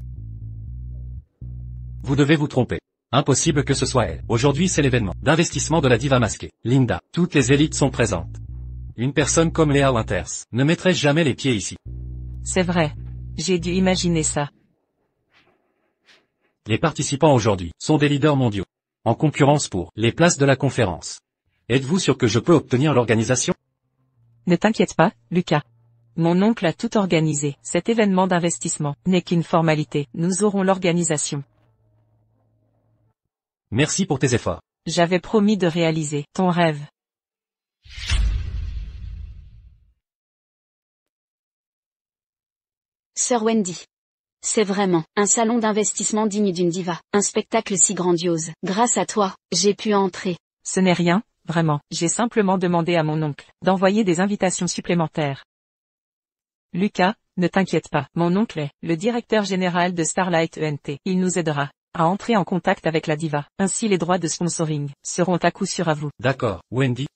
Vous devez vous tromper. Impossible que ce soit elle. Aujourd'hui c'est l'événement d'investissement de la diva masquée. Linda, toutes les élites sont présentes. Une personne comme Léa Winters ne mettrait jamais les pieds ici. C'est vrai. J'ai dû imaginer ça. Les participants aujourd'hui sont des leaders mondiaux, en concurrence pour les places de la conférence. Êtes-vous sûr que je peux obtenir l'organisation? Ne t'inquiète pas, Lucas. Mon oncle a tout organisé. Cet événement d'investissement n'est qu'une formalité. Nous aurons l'organisation. Merci pour tes efforts. J'avais promis de réaliser ton rêve. Sœur Wendy. C'est vraiment un salon d'investissement digne d'une diva, un spectacle si grandiose. Grâce à toi, j'ai pu entrer. Ce n'est rien, vraiment. J'ai simplement demandé à mon oncle d'envoyer des invitations supplémentaires. Lucas, ne t'inquiète pas. Mon oncle est le directeur général de Starlight ENT. Il nous aidera à entrer en contact avec la diva. Ainsi les droits de sponsoring seront à coup sûr à vous. D'accord, Wendy.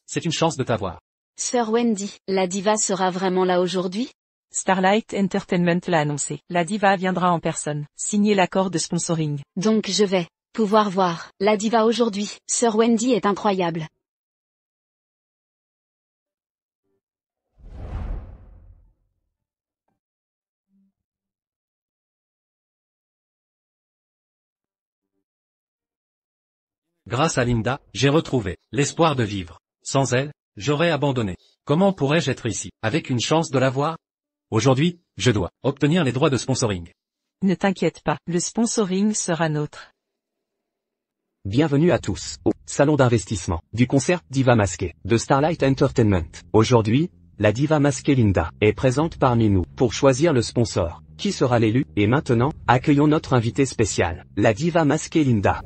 C'est une chance de t'avoir. Sœur Wendy, la diva sera vraiment là aujourd'hui? Starlight Entertainment l'a annoncé. La diva viendra en personne, signer l'accord de sponsoring. Donc je vais pouvoir voir la diva aujourd'hui. Sœur Wendy est incroyable. Grâce à Linda, j'ai retrouvé l'espoir de vivre. Sans elle, j'aurais abandonné. Comment pourrais-je être ici, avec une chance de la voir? Aujourd'hui, je dois obtenir les droits de sponsoring. Ne t'inquiète pas, le sponsoring sera nôtre. Bienvenue à tous au salon d'investissement du concert Diva Masquée de Starlight Entertainment. Aujourd'hui, la diva masquée Linda est présente parmi nous pour choisir le sponsor. Qui sera l'élu? Et maintenant, accueillons notre invité spécial, la diva masquée Linda.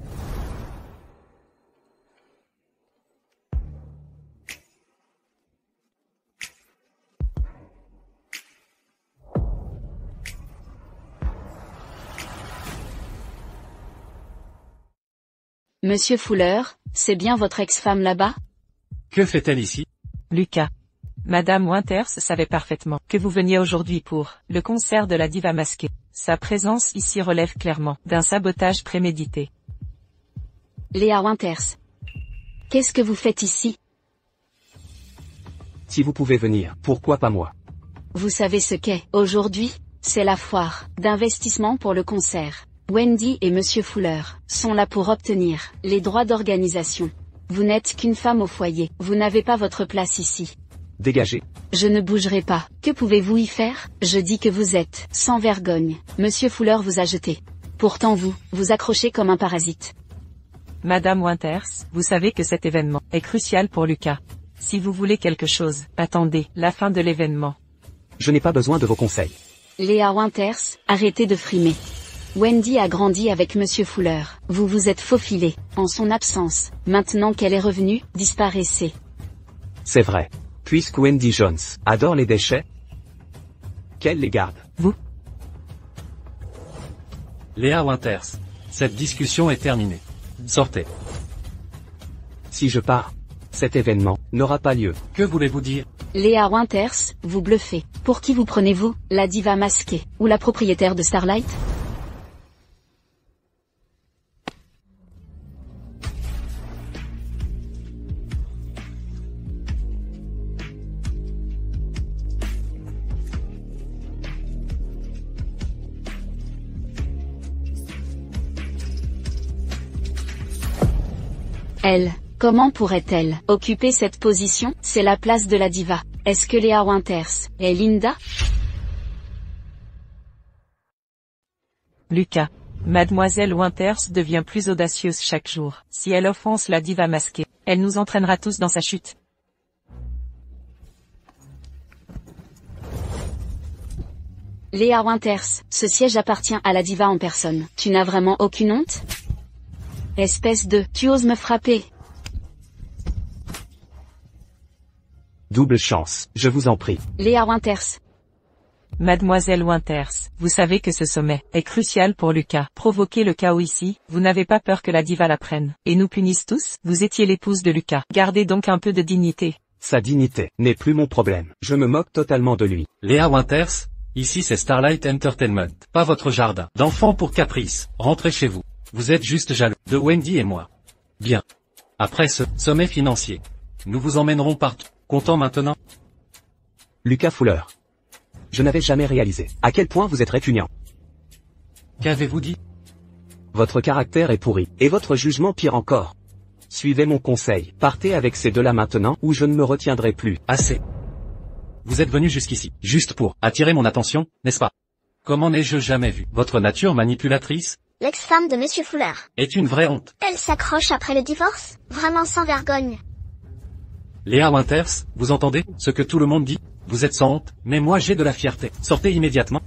Monsieur Fuller, c'est bien votre ex-femme là-bas? Que fait-elle ici? Lucas. Madame Winters savait parfaitement que vous veniez aujourd'hui pour le concert de la diva masquée. Sa présence ici relève clairement d'un sabotage prémédité. Léa Winters. Qu'est-ce que vous faites ici? Si vous pouvez venir, pourquoi pas moi? Vous savez ce qu'est, aujourd'hui, c'est la foire d'investissement pour le concert. Wendy et Monsieur Fuller sont là pour obtenir les droits d'organisation. Vous n'êtes qu'une femme au foyer, vous n'avez pas votre place ici. Dégagez. Je ne bougerai pas. Que pouvez-vous y faire? Je dis que vous êtes sans vergogne. Monsieur Fuller vous a jeté. Pourtant vous accrochez comme un parasite. Madame Winters, vous savez que cet événement est crucial pour Lucas. Si vous voulez quelque chose, attendez la fin de l'événement. Je n'ai pas besoin de vos conseils. Léa Winters, arrêtez de frimer. Wendy a grandi avec Monsieur Fuller. Vous vous êtes faufilé, en son absence. Maintenant qu'elle est revenue, disparaissez. C'est vrai. Puisque Wendy Jones adore les déchets, qu'elle les garde. Vous? Léa Winters. Cette discussion est terminée. Sortez. Si je pars, cet événement n'aura pas lieu. Que voulez-vous dire? Léa Winters, vous bluffez. Pour qui vous prenez-vous? La diva masquée, ou la propriétaire de Starlight? Elle, comment pourrait-elle occuper cette position? C'est la place de la diva. Est-ce que Léa Winters est Linda? Lucas. Mademoiselle Winters devient plus audacieuse chaque jour. Si elle offense la diva masquée, elle nous entraînera tous dans sa chute. Léa Winters, ce siège appartient à la diva en personne. Tu n'as vraiment aucune honte? Espèce de... Tu oses me frapper? Double chance, je vous en prie. Léa Winters. Mademoiselle Winters, vous savez que ce sommet est crucial pour Lucas. Provoquez le chaos ici, vous n'avez pas peur que la diva la prenne et nous punisse tous? Vous étiez l'épouse de Lucas. Gardez donc un peu de dignité. Sa dignité n'est plus mon problème. Je me moque totalement de lui. Léa Winters, ici c'est Starlight Entertainment, pas votre jardin d'enfants pour caprice. Rentrez chez vous. Vous êtes juste jaloux de Wendy et moi. Bien. Après ce sommet financier, nous vous emmènerons partout. Content maintenant? Lucas Fuller. Je n'avais jamais réalisé à quel point vous êtes répugnant. Qu'avez-vous dit? Votre caractère est pourri, et votre jugement pire encore. Suivez mon conseil, partez avec ces deux-là maintenant, ou je ne me retiendrai plus. Assez. Vous êtes venu jusqu'ici, juste pour attirer mon attention, n'est-ce pas? Comment n'ai-je jamais vu votre nature manipulatrice? L'ex-femme de Monsieur Fuller. Est une vraie honte. Elle s'accroche après le divorce? Vraiment sans vergogne. Léa Winters, vous entendez ce que tout le monde dit? Vous êtes sans honte, mais moi j'ai de la fierté. Sortez immédiatement.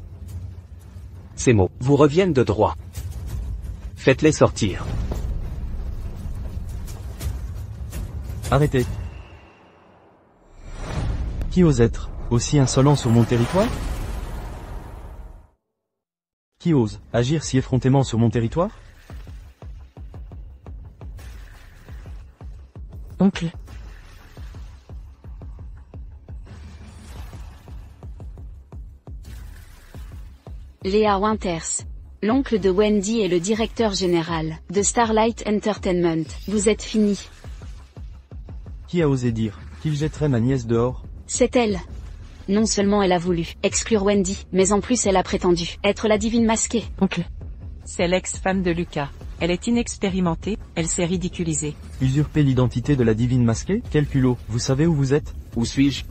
Ces mots vous reviennent de droit. Faites-les sortir. Arrêtez. Qui ose être aussi insolent sur mon territoire? Qui ose agir si effrontément sur mon territoire? Oncle. Léa Winters. L'oncle de Wendy et le directeur général de Starlight Entertainment. Vous êtes fini. Qui a osé dire qu'il jetterait ma nièce dehors? C'est elle. Non seulement elle a voulu exclure Wendy, mais en plus elle a prétendu être la divine masquée. Oncle. C'est l'ex-femme de Lucas. Elle est inexpérimentée, elle s'est ridiculisée. Usurper l'identité de la divine masquée? Quel culot. Vous savez où vous êtes? Où suis-je?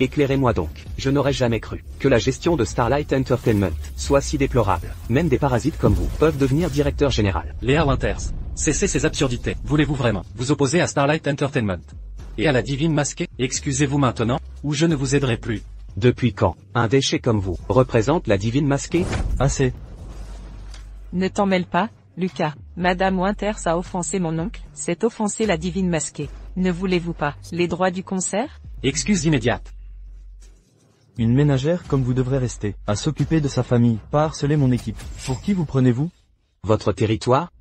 Éclairez-moi donc. Je n'aurais jamais cru que la gestion de Starlight Entertainment soit si déplorable. Même des parasites comme vous peuvent devenir directeur général. Léa Winters, cessez ces absurdités. Voulez-vous vraiment vous opposer à Starlight Entertainment et à la divine masquée? Excusez-vous maintenant, ou je ne vous aiderai plus. Depuis quand un déchet comme vous représente la divine masquée? Assez. Ne t'en mêle pas, Lucas. Madame Winters a offensé mon oncle, c'est offenser la divine masquée. Ne voulez-vous pas les droits du concert? Excuse immédiate. Une ménagère comme vous devrez rester, à s'occuper de sa famille, pas harceler mon équipe. Pour qui vous prenez-vous? Votre territoire?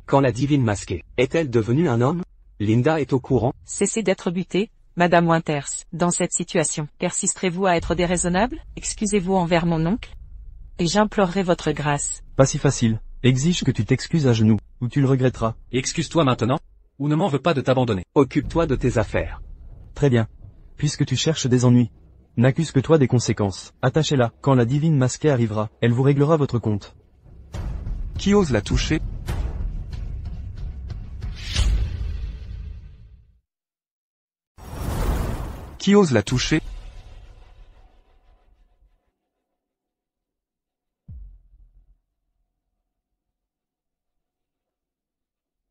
Quand la divine masquée est-elle devenue un homme? Linda est au courant? Cessez d'être butée, Madame Winters. Dans cette situation, persisterez-vous à être déraisonnable? Excusez-vous envers mon oncle? Et j'implorerai votre grâce. Pas si facile. Exige que tu t'excuses à genoux, ou tu le regretteras. Excuse-toi maintenant, ou ne m'en veux pas de t'abandonner. Occupe-toi de tes affaires. Très bien. Puisque tu cherches des ennuis, n'accuse que toi des conséquences. Attachez-la. Quand la divine masquée arrivera, elle vous réglera votre compte. Qui ose la toucher? Qui ose la toucher?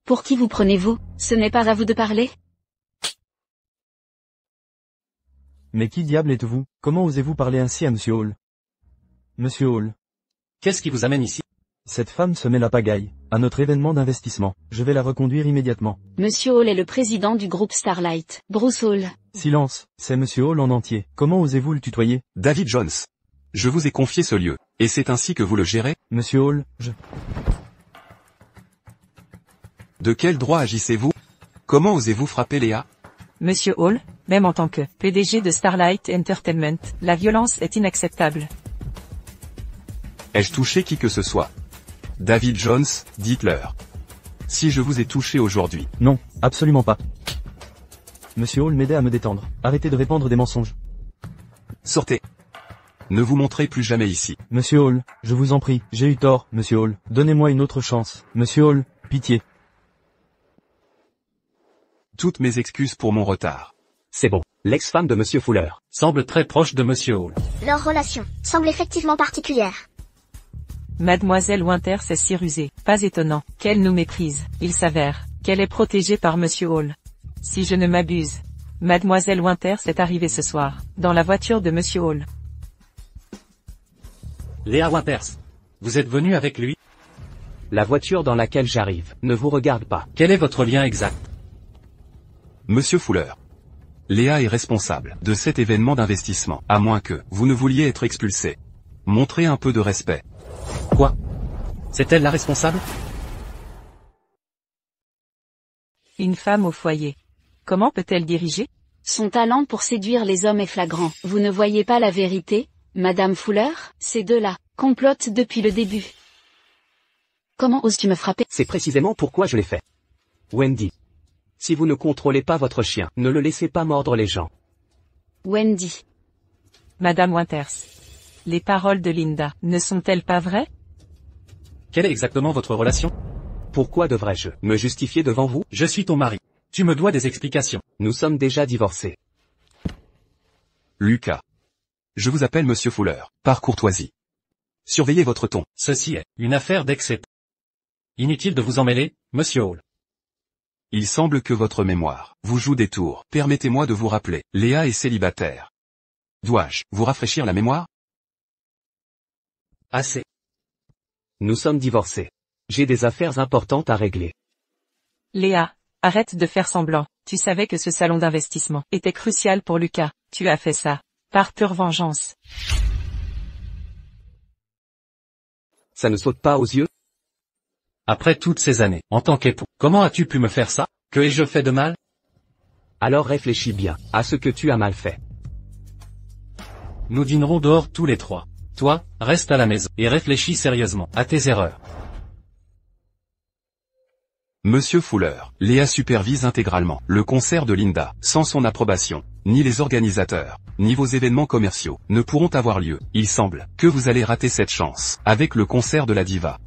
Pour qui vous prenez-vous? Ce n'est pas à vous de parler? Mais qui diable êtes-vous? Comment osez-vous parler ainsi à Monsieur Hall? Monsieur Hall. Qu'est-ce qui vous amène ici? Cette femme se met la pagaille, à notre événement d'investissement. Je vais la reconduire immédiatement. Monsieur Hall est le président du groupe Starlight. Bruce Hall. Silence, c'est Monsieur Hall en entier. Comment osez-vous le tutoyer? David Jones. Je vous ai confié ce lieu, et c'est ainsi que vous le gérez? Monsieur Hall, De quel droit agissez-vous? Comment osez-vous frapper Léa? Monsieur Hall, même en tant que PDG de Starlight Entertainment, la violence est inacceptable. Ai-je touché qui que ce soit? David Jones, dites-leur. Si je vous ai touché aujourd'hui. Non, absolument pas. Monsieur Hall m'aidait à me détendre. Arrêtez de répandre des mensonges. Sortez. Ne vous montrez plus jamais ici. Monsieur Hall, je vous en prie, j'ai eu tort, Monsieur Hall. Donnez-moi une autre chance. Monsieur Hall, pitié. Toutes mes excuses pour mon retard. C'est bon. L'ex-femme de Monsieur Fuller Semble très proche de Monsieur Hall. Leur relation semble effectivement particulière. Mademoiselle Winters est si rusée. Pas étonnant qu'elle nous méprise. Il s'avère qu'elle est protégée par Monsieur Hall. Si je ne m'abuse, Mademoiselle Winters est arrivée ce soir, dans la voiture de Monsieur Hall. Léa Winters. Vous êtes venu avec lui? La voiture dans laquelle j'arrive ne vous regarde pas. Quel est votre lien exact? Monsieur Fuller. Léa est responsable de cet événement d'investissement, à moins que vous ne vouliez être expulsé. Montrez un peu de respect. Quoi? C'est elle la responsable? Une femme au foyer. Comment peut-elle diriger? Son talent pour séduire les hommes est flagrant. Vous ne voyez pas la vérité, Madame Fuller? Ces deux-là complotent depuis le début. Comment oses-tu me frapper? C'est précisément pourquoi je l'ai fait. Wendy. Si vous ne contrôlez pas votre chien, ne le laissez pas mordre les gens. Wendy. Madame Winters. Les paroles de Linda ne sont-elles pas vraies? Quelle est exactement votre relation? Pourquoi devrais-je me justifier devant vous? Je suis ton mari. Tu me dois des explications. Nous sommes déjà divorcés. Lucas. Je vous appelle Monsieur Fuller, par courtoisie. Surveillez votre ton. Ceci est une affaire d'excès. Inutile de vous en mêler, Monsieur Hall. Il semble que votre mémoire vous joue des tours. Permettez-moi de vous rappeler, Léa est célibataire. Dois-je vous rafraîchir la mémoire? Assez. Nous sommes divorcés. J'ai des affaires importantes à régler. Léa, arrête de faire semblant. Tu savais que ce salon d'investissement était crucial pour Lucas. Tu as fait ça. Par pure vengeance. Ça ne saute pas aux yeux? Après toutes ces années, en tant qu'époux, comment as-tu pu me faire ça? Que ai-je fait de mal? Alors réfléchis bien à ce que tu as mal fait. Nous dînerons dehors tous les trois. Toi, reste à la maison, et réfléchis sérieusement à tes erreurs. Monsieur Fuller, Léa supervise intégralement le concert de Linda. Sans son approbation, ni les organisateurs, ni vos événements commerciaux ne pourront avoir lieu. Il semble que vous allez rater cette chance avec le concert de la diva.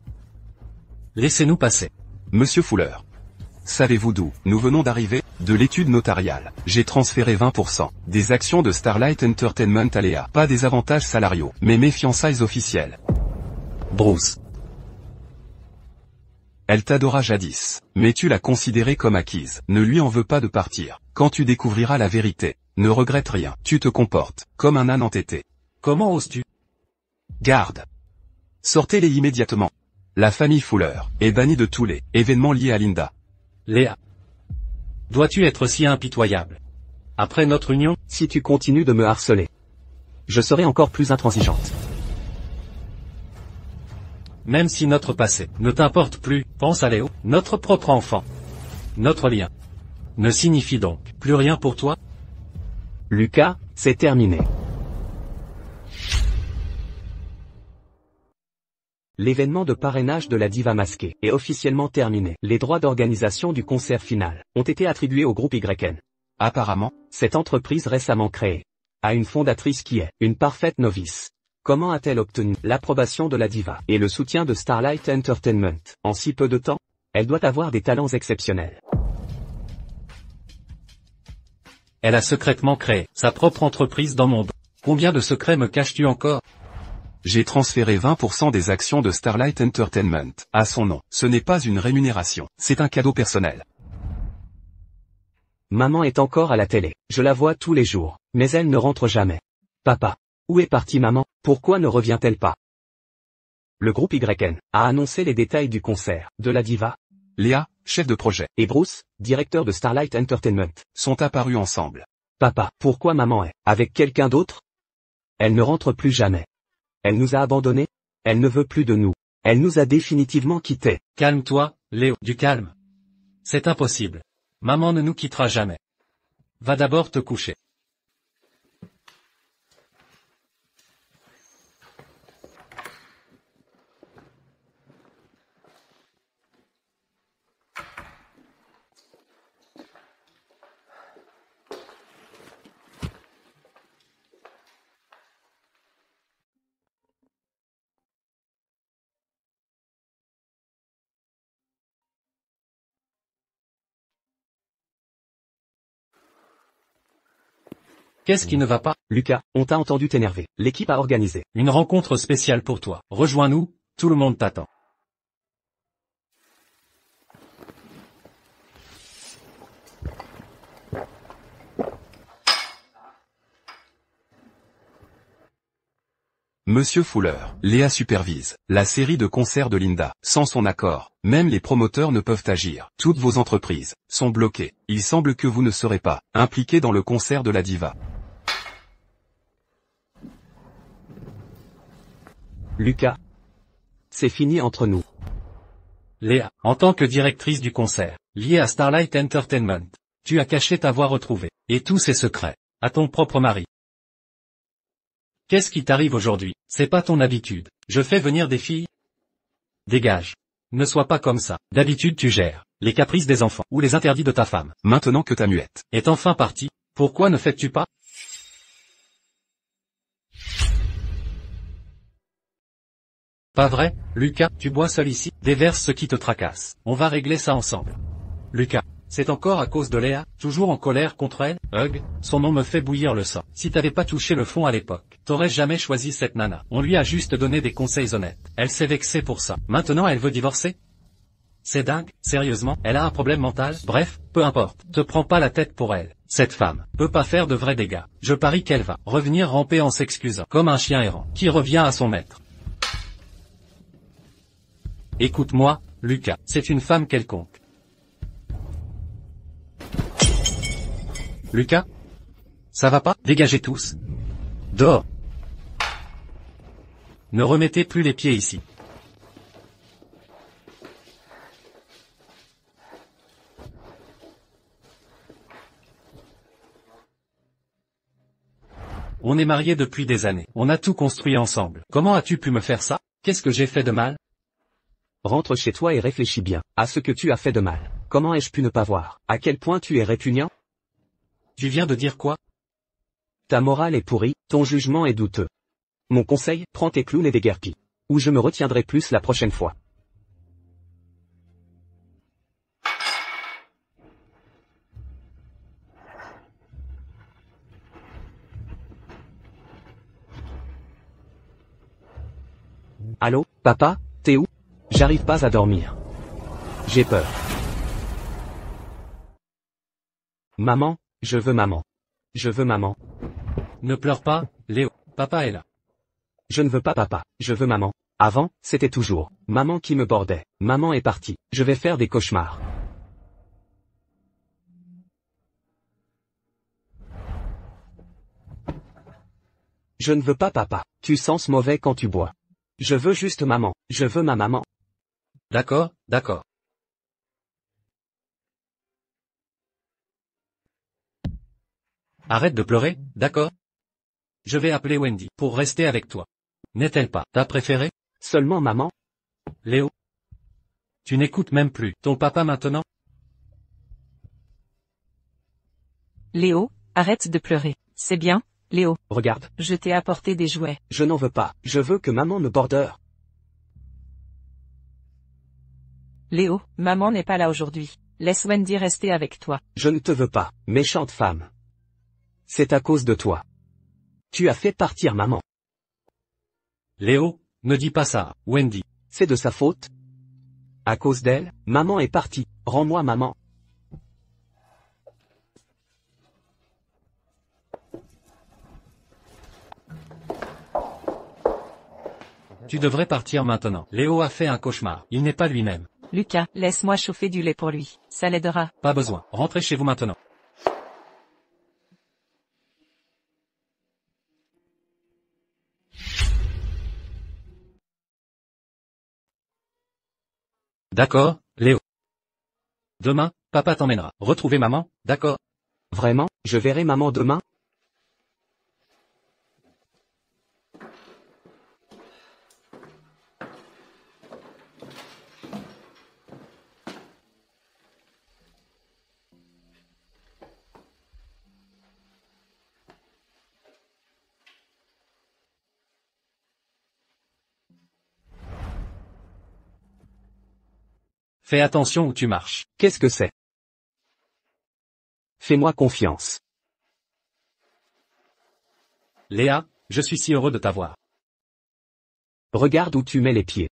Laissez-nous passer. Monsieur Fuller. Savez-vous d'où nous venons d'arriver? De l'étude notariale. J'ai transféré 20% des actions de Starlight Entertainment à Léa. Pas des avantages salariaux, mais mes fiançailles officielles. Bruce. Elle t'adora jadis, mais tu l'as considérée comme acquise. Ne lui en veux pas de partir. Quand tu découvriras la vérité, ne regrette rien. Tu te comportes comme un âne entêté. Comment oses-tu? Garde. Sortez-les immédiatement. La famille Fuller est bannie de tous les événements liés à Linda. Léa. Dois-tu être si impitoyable? Après notre union? Si tu continues de me harceler, je serai encore plus intransigeante. Même si notre passé ne t'importe plus, pense à Léo, notre propre enfant. Notre lien ne signifie donc plus rien pour toi? Lucas, c'est terminé. L'événement de parrainage de la diva masquée est officiellement terminé. Les droits d'organisation du concert final ont été attribués au groupe YN. Apparemment, Cette entreprise récemment créée a une fondatrice qui est une parfaite novice. Comment a-t-elle obtenu l'approbation de la diva et le soutien de Starlight Entertainment en si peu de temps? Elle doit avoir des talents exceptionnels. Elle a secrètement créé sa propre entreprise dans mon dos. Combien de secrets me caches-tu encore? j'ai transféré 20% des actions de Starlight Entertainment à son nom. Ce n'est pas une rémunération, c'est un cadeau personnel. Maman est encore à la télé. Je la vois tous les jours, mais elle ne rentre jamais. Papa. Où est partie maman? Pourquoi ne revient-elle pas? Le groupe YN a annoncé les détails du concert de la diva. Léa, chef de projet, Et Bruce, directeur de Starlight Entertainment, sont apparus ensemble. Papa, pourquoi maman est avec quelqu'un d'autre? Elle ne rentre plus jamais. Elle nous a abandonnés. Elle ne veut plus de nous. Elle nous a définitivement quittés. Calme-toi, Léo. Du calme. C'est impossible. Maman ne nous quittera jamais. Va d'abord te coucher. Qu'est-ce qui ne va pas? Lucas, on t'a entendu t'énerver. L'équipe a organisé Une rencontre spéciale pour toi. Rejoins-nous, Tout le monde t'attend. Monsieur Fuller, Léa supervise la série de concerts de Linda. Sans son accord, même les promoteurs ne peuvent agir. Toutes vos entreprises sont bloquées. Il semble que vous ne serez pas impliqué dans le concert de la diva. Lucas. C'est fini entre nous. Léa, en tant que directrice du concert, liée à Starlight Entertainment, tu as caché ta voix retrouvée, et tous ses secrets, à ton propre mari. Qu'est-ce qui t'arrive aujourd'hui? C'est pas ton habitude. Je fais venir des filles? Dégage. Ne sois pas comme ça. D'habitude tu gères les caprices des enfants, ou les interdits de ta femme. Maintenant que ta muette est enfin partie, pourquoi ne fais-tu pas? Pas vrai, Lucas, tu bois seul ici, déverse ce qui te tracasse. On va régler ça ensemble. Lucas, c'est encore à cause de Léa, toujours en colère contre elle? Hug, son nom me fait bouillir le sang. Si t'avais pas touché le fond à l'époque, t'aurais jamais choisi cette nana. On lui a juste donné des conseils honnêtes. Elle s'est vexée pour ça. Maintenant elle veut divorcer? C'est dingue, sérieusement, elle a un problème mental? Bref, peu importe, te prends pas la tête pour elle. Cette femme peut pas faire de vrais dégâts. Je parie qu'elle va revenir ramper en s'excusant, comme un chien errant, qui revient à son maître. Écoute-moi, Lucas, c'est une femme quelconque. Lucas? Ça va pas? Dégagez tous. Dehors. Ne remettez plus les pieds ici. On est mariés depuis des années. On a tout construit ensemble. Comment as-tu pu me faire ça? Qu'est-ce que j'ai fait de mal? Rentre chez toi et réfléchis bien à ce que tu as fait de mal. Comment ai-je pu ne pas voir à quel point tu es répugnant? Tu viens de dire quoi? Ta morale est pourrie, ton jugement est douteux. Mon conseil, prends tes clowns et déguerpis. Ou je me retiendrai plus la prochaine fois. Allô, papa, t'es où? J'arrive pas à dormir. J'ai peur. Maman, je veux maman. Je veux maman. Ne pleure pas, Léo, papa est là. Je ne veux pas papa, je veux maman. Avant, c'était toujours maman qui me bordait. Maman est partie. Je vais faire des cauchemars. Je ne veux pas papa. Tu sens mauvais quand tu bois. Je veux juste maman. Je veux ma maman. D'accord, d'accord. Arrête de pleurer, d'accord? Je vais appeler Wendy pour rester avec toi. N'est-elle pas ta préférée? Seulement maman? Léo? Tu n'écoutes même plus ton papa maintenant? Léo, arrête de pleurer. C'est bien, Léo. Regarde. Je t'ai apporté des jouets. Je n'en veux pas. Je veux que maman me bordeur. Léo, maman n'est pas là aujourd'hui. Laisse Wendy rester avec toi. Je ne te veux pas, méchante femme. C'est à cause de toi. Tu as fait partir maman. Léo, ne dis pas ça, Wendy. C'est de sa faute? À cause d'elle, maman est partie. Rends-moi maman. Tu devrais partir maintenant. Léo a fait un cauchemar. Il n'est pas lui-même. Lucas, laisse-moi chauffer du lait pour lui. Ça l'aidera. Pas besoin. Rentrez chez vous maintenant. D'accord, Léo. Demain, papa t'emmènera retrouver maman, d'accord? Vraiment, je verrai maman demain? Fais attention où tu marches. Qu'est-ce que c'est? Fais-moi confiance. Léa, je suis si heureux de t'avoir. Regarde où tu mets les pieds.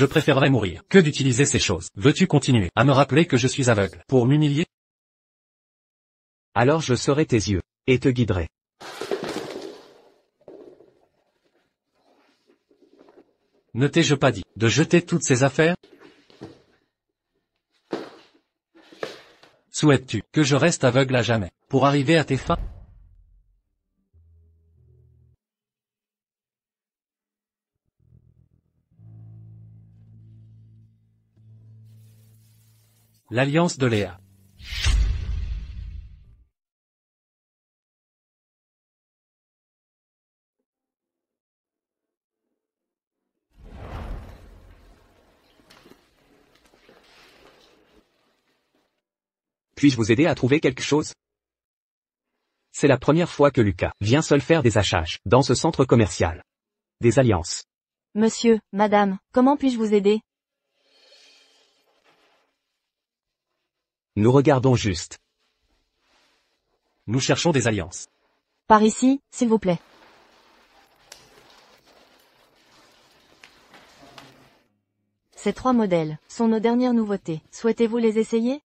Je préférerais mourir que d'utiliser ces choses. Veux-tu continuer à me rappeler que je suis aveugle pour m'humilier? Alors je serai tes yeux, et te guiderai. Ne t'ai-je pas dit de jeter toutes ces affaires? Souhaites-tu que je reste aveugle à jamais, pour arriver à tes fins? L'alliance de Léa. Puis-je vous aider à trouver quelque chose? C'est la première fois que Lucas vient seul faire des achats dans ce centre commercial. Des alliances. Monsieur, madame, comment puis-je vous aider? Nous regardons juste. Nous cherchons des alliances. Par ici, s'il vous plaît. Ces 3 modèles sont nos dernières nouveautés. Souhaitez-vous les essayer?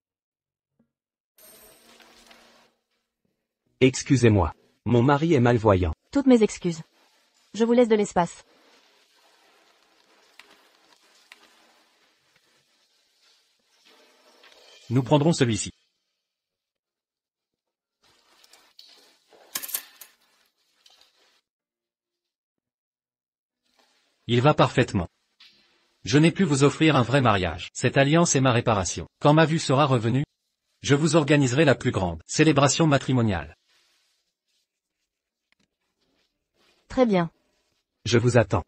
Excusez-moi. Mon mari est malvoyant. Toutes mes excuses. Je vous laisse de l'espace. Nous prendrons celui-ci. Il va parfaitement. Je n'ai pu vous offrir un vrai mariage. Cette alliance est ma réparation. Quand ma vue sera revenue, je vous organiserai la plus grande célébration matrimoniale. Très bien. Je vous attends.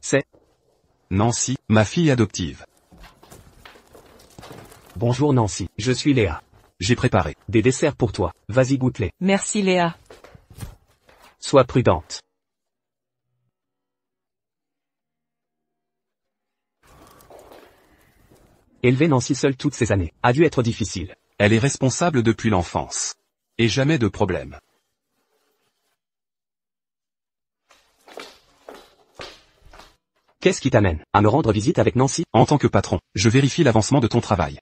C'est Nancy, ma fille adoptive. Bonjour Nancy, je suis Léa. J'ai préparé Des desserts pour toi, vas-y goûte-les. Merci Léa. Sois prudente. Élever Nancy seule toutes ces années a dû être difficile. Elle est responsable depuis l'enfance. Et jamais de problème. Qu'est-ce qui t'amène à me rendre visite avec Nancy? En tant que patron, je vérifie l'avancement de ton travail.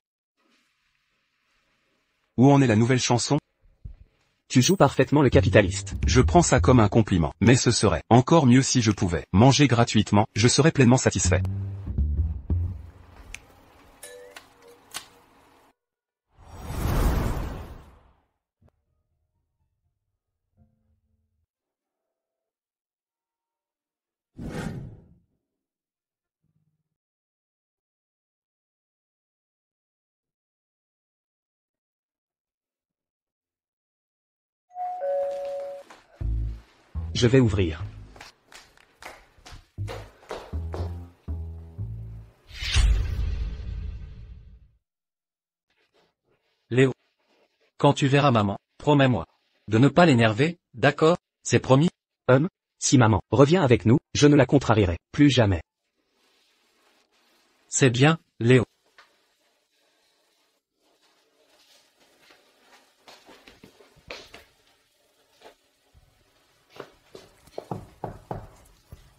Où en est la nouvelle chanson? Tu joues parfaitement le capitaliste. Je prends ça comme un compliment, mais ce serait encore mieux si je pouvais manger gratuitement, je serais pleinement satisfait. Je vais ouvrir. Léo. Quand tu verras maman, promets-moi de ne pas l'énerver, d'accord? C'est promis? Si maman revient avec nous, je ne la contrarierai plus jamais. C'est bien, Léo.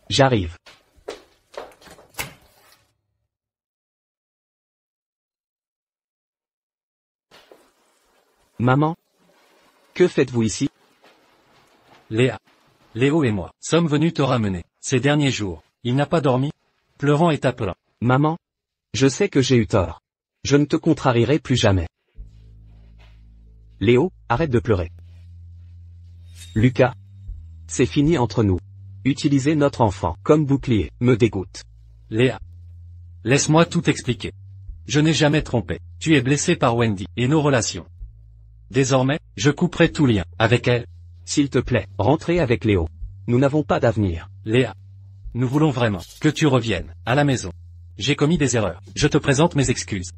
J'arrive. Maman? Que faites-vous ici? Léa. Léo et moi sommes venus te ramener. Ces derniers jours, il n'a pas dormi, pleurant et t'appelant. Maman? Je sais que j'ai eu tort. Je ne te contrarierai plus jamais. Léo, arrête de pleurer. Lucas. C'est fini entre nous. Utiliser notre enfant comme bouclier me dégoûte. Léa. Laisse-moi tout expliquer. Je n'ai jamais trompé. Tu es blessé par Wendy et nos relations. Désormais, je couperai tout lien avec elle. S'il te plaît, rentrez avec Léo. Nous n'avons pas d'avenir. Léa. Nous voulons vraiment que tu reviennes à la maison. J'ai commis des erreurs. Je te présente mes excuses.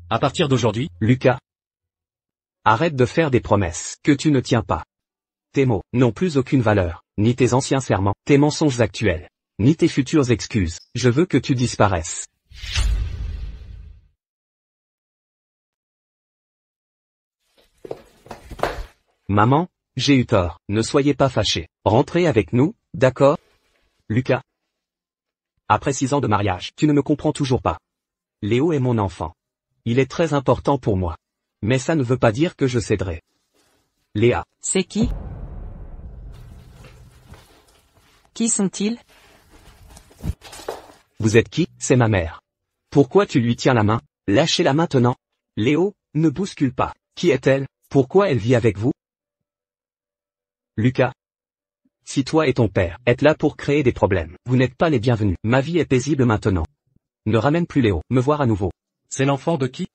À partir d'aujourd'hui, Lucas. Arrête de faire des promesses que tu ne tiens pas. Tes mots n'ont plus aucune valeur, ni tes anciens serments, tes mensonges actuels, ni tes futures excuses. Je veux que tu disparaisses. Maman, j'ai eu tort, ne soyez pas fâchés. Rentrez avec nous, d'accord? Lucas. Après 6 ans de mariage, tu ne me comprends toujours pas. Léo est mon enfant. Il est très important pour moi. Mais ça ne veut pas dire que je céderai. Léa. C'est qui? Qui sont-ils? Vous êtes qui? C'est ma mère. Pourquoi tu lui tiens la main? Lâchez-la maintenant. Léo, ne bouscule pas. Qui est-elle? Pourquoi elle vit avec vous? Lucas. Si toi et ton père êtes là pour créer des problèmes, vous n'êtes pas les bienvenus. Ma vie est paisible maintenant. Ne ramène plus Léo, me voir à nouveau. c'est l'enfant de qui?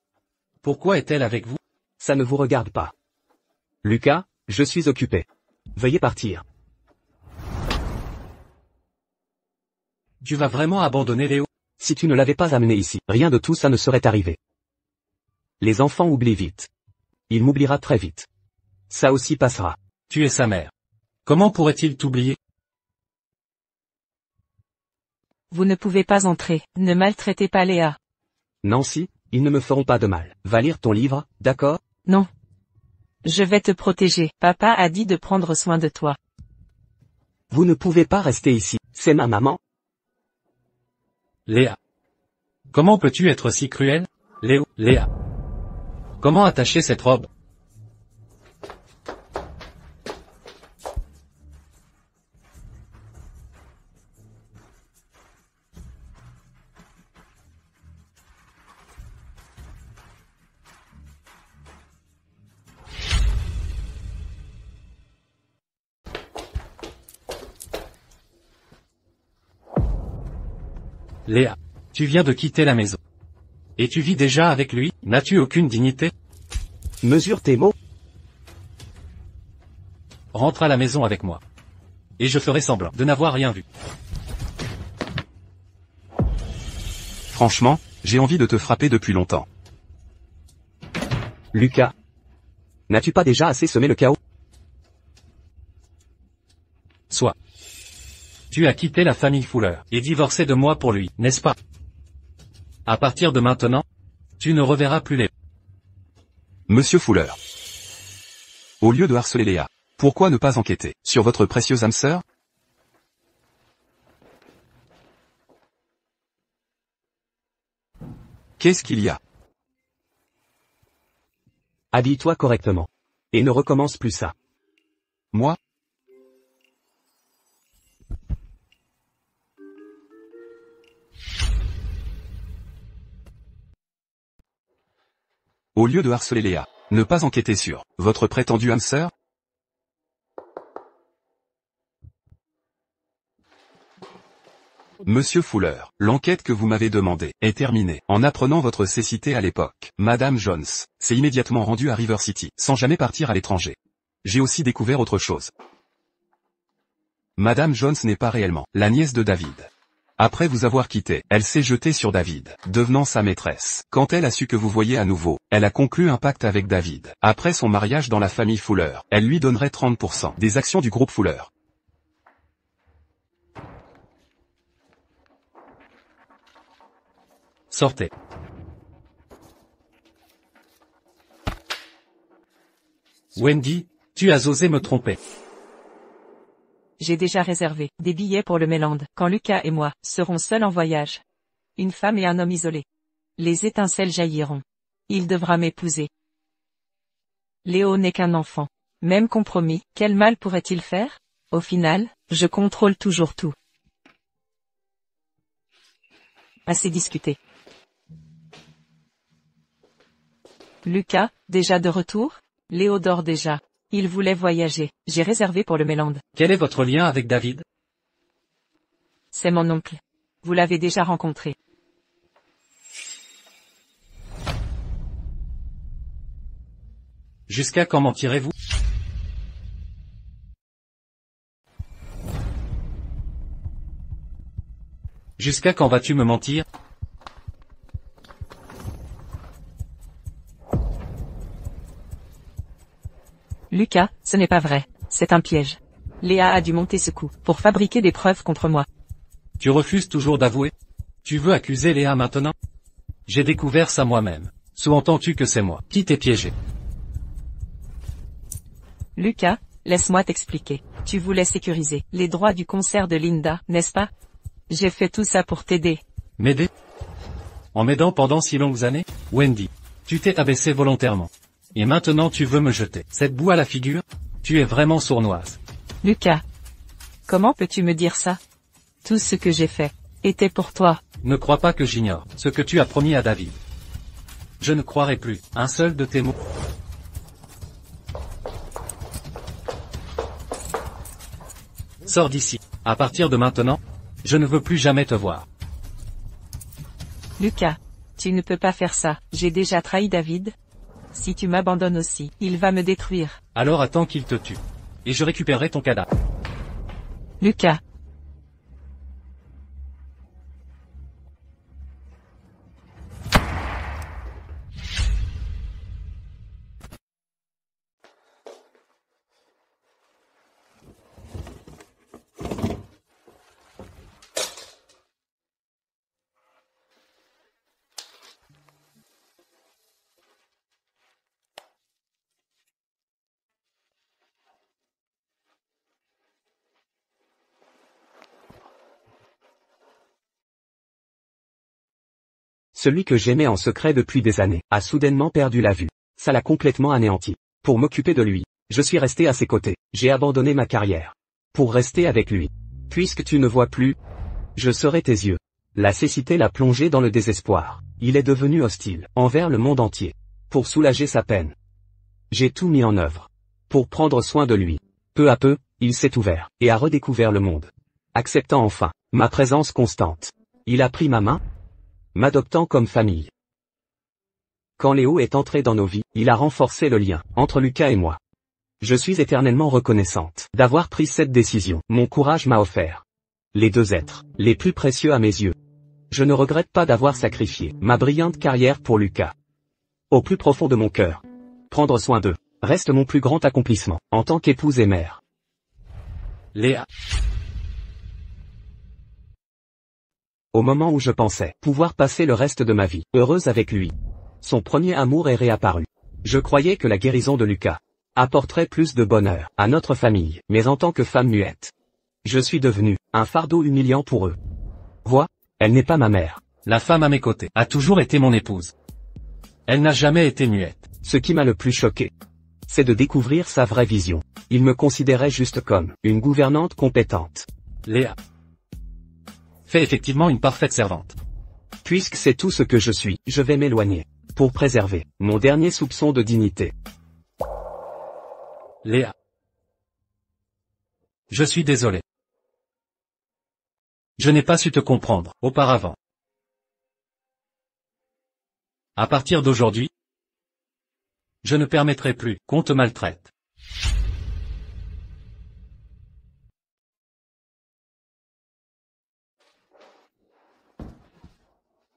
Pourquoi est-elle avec vous? Ça ne vous regarde pas. Lucas, je suis occupé. Veuillez partir. Tu vas vraiment abandonner Léo? Si tu ne l'avais pas amené ici, rien de tout ça ne serait arrivé. Les enfants oublient vite. Il m'oubliera très vite. Ça aussi passera. Tu es sa mère. Comment pourrait-il t'oublier? Vous ne pouvez pas entrer. Ne maltraitez pas Léa. Nancy, ils ne me feront pas de mal. Va lire ton livre, d'accord? Non. Je vais te protéger. Papa a dit de prendre soin de toi. Vous ne pouvez pas rester ici. C'est ma maman. Léa. Comment peux-tu être si cruel? Léa. Comment attacher cette robe? Léa. Tu viens de quitter la maison. Et tu vis déjà avec lui? N'as-tu aucune dignité? Mesure tes mots. Rentre à la maison avec moi. Et je ferai semblant de n'avoir rien vu. Franchement, j'ai envie de te frapper depuis longtemps. Lucas. N'as-tu pas déjà assez semé le chaos? Soit. Tu as quitté la famille Fuller et divorcé de moi pour lui, n'est-ce pas? À partir de maintenant, tu ne reverras plus Léo. Monsieur Fuller. Au lieu de harceler Léa, pourquoi ne pas enquêter sur votre précieuse âme sœur? Qu'est-ce qu'il y a? Habille-toi correctement. Et ne recommence plus ça. Moi? Au lieu de harceler Léa, ne pas enquêter sur votre prétendue âme sœur? Monsieur Fuller, l'enquête que vous m'avez demandée est terminée. En apprenant votre cécité à l'époque, Madame Jones s'est immédiatement rendue à River City, sans jamais partir à l'étranger. J'ai aussi découvert autre chose. Madame Jones n'est pas réellement la nièce de David. Après vous avoir quitté, elle s'est jetée sur David, devenant sa maîtresse. Quand elle a su que vous voyiez à nouveau, elle a conclu un pacte avec David. Après son mariage dans la famille Fuller, elle lui donnerait 30% des actions du groupe Fuller. Sortez. Wendy, tu as osé me tromper. J'ai déjà réservé des billets pour le Méland, quand Lucas et moi serons seuls en voyage. Une femme et un homme isolés. Les étincelles jailliront. Il devra m'épouser. Léo n'est qu'un enfant. Même compromis, quel mal pourrait-il faire? Au final, je contrôle toujours tout. Assez discuté. Lucas, déjà de retour? Léo dort déjà. Il voulait voyager. J'ai réservé pour le Méland. Quel est votre lien avec David? C'est mon oncle. Vous l'avez déjà rencontré. Jusqu'à quand mentirez-vous? Jusqu'à quand vas-tu me mentir? Lucas, ce n'est pas vrai. C'est un piège. Léa a dû monter ce coup pour fabriquer des preuves contre moi. Tu refuses toujours d'avouer? Tu veux accuser Léa maintenant? J'ai découvert ça moi-même. Sous-entends-tu que c'est moi qui t'ai piégé? Lucas, laisse-moi t'expliquer. Tu voulais sécuriser les droits du concert de Linda, n'est-ce pas? J'ai fait tout ça pour t'aider. M'aider? En m'aidant pendant si longues années? Wendy, tu t'es abaissée volontairement. Et maintenant tu veux me jeter cette boue à la figure? Tu es vraiment sournoise. Lucas, comment peux-tu me dire ça? Tout ce que j'ai fait était pour toi. Ne crois pas que j'ignore ce que tu as promis à David. Je ne croirai plus un seul de tes mots. Sors d'ici. À partir de maintenant, je ne veux plus jamais te voir. Lucas, tu ne peux pas faire ça. J'ai déjà trahi David. Si tu m'abandonnes aussi, il va me détruire. Alors attends qu'il te tue. Et je récupérerai ton cadavre. Lucas. Celui que j'aimais en secret depuis des années a soudainement perdu la vue. Ça l'a complètement anéanti. Pour m'occuper de lui, je suis resté à ses côtés. J'ai abandonné ma carrière. Pour rester avec lui. Puisque tu ne vois plus, je serai tes yeux. La cécité l'a plongé dans le désespoir. Il est devenu hostile envers le monde entier. Pour soulager sa peine, j'ai tout mis en œuvre. Pour prendre soin de lui. Peu à peu, il s'est ouvert et a redécouvert le monde. Acceptant enfin ma présence constante. Il a pris ma main, m'adoptant comme famille. Quand Léo est entré dans nos vies, il a renforcé le lien entre Lucas et moi. Je suis éternellement reconnaissante d'avoir pris cette décision. Mon courage m'a offert les deux êtres les plus précieux à mes yeux. Je ne regrette pas d'avoir sacrifié ma brillante carrière pour Lucas. Au plus profond de mon cœur, prendre soin d'eux reste mon plus grand accomplissement en tant qu'épouse et mère. Léa. Au moment où je pensais pouvoir passer le reste de ma vie heureuse avec lui, son premier amour est réapparu. Je croyais que la guérison de Lucas apporterait plus de bonheur à notre famille, mais en tant que femme muette, je suis devenu un fardeau humiliant pour eux. Vois, elle n'est pas ma mère. La femme à mes côtés a toujours été mon épouse. Elle n'a jamais été muette. Ce qui m'a le plus choqué, c'est de découvrir sa vraie vision. Il me considérait juste comme une gouvernante compétente. Léa fait effectivement une parfaite servante. Puisque c'est tout ce que je suis, je vais m'éloigner pour préserver mon dernier soupçon de dignité. Léa. Je suis désolé. Je n'ai pas su te comprendre auparavant. À partir d'aujourd'hui, je ne permettrai plus qu'on te maltraite.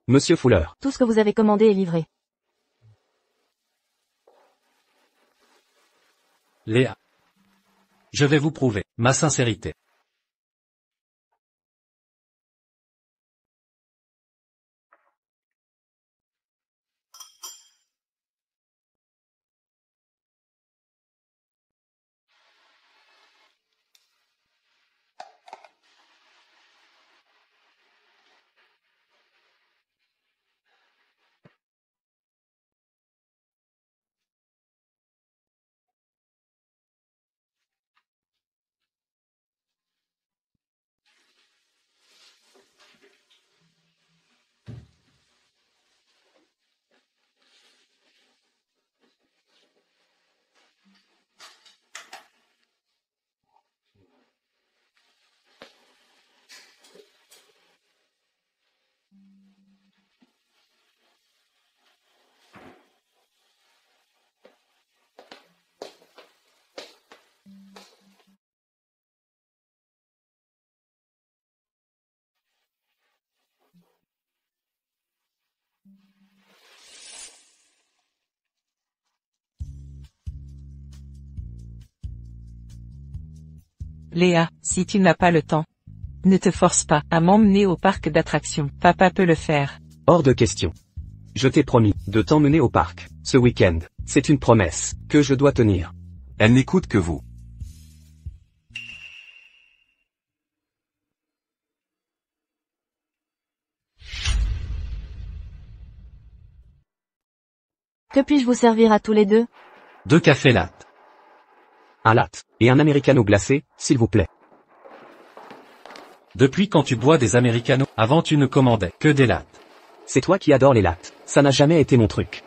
Monsieur Fuller. Tout ce que vous avez commandé est livré. Léa. Je vais vous prouver ma sincérité. Léa, si tu n'as pas le temps, ne te force pas à m'emmener au parc d'attractions. Papa peut le faire. Hors de question. Je t'ai promis de t'emmener au parc, ce week-end. C'est une promesse que je dois tenir. Elle n'écoute que vous. Que puis-je vous servir à tous les deux? 2 cafés latte. Un latte et un americano glacé, s'il vous plaît. Depuis quand tu bois des americanos? Avant tu ne commandais que des lattes. C'est toi qui adores les lattes. Ça n'a jamais été mon truc.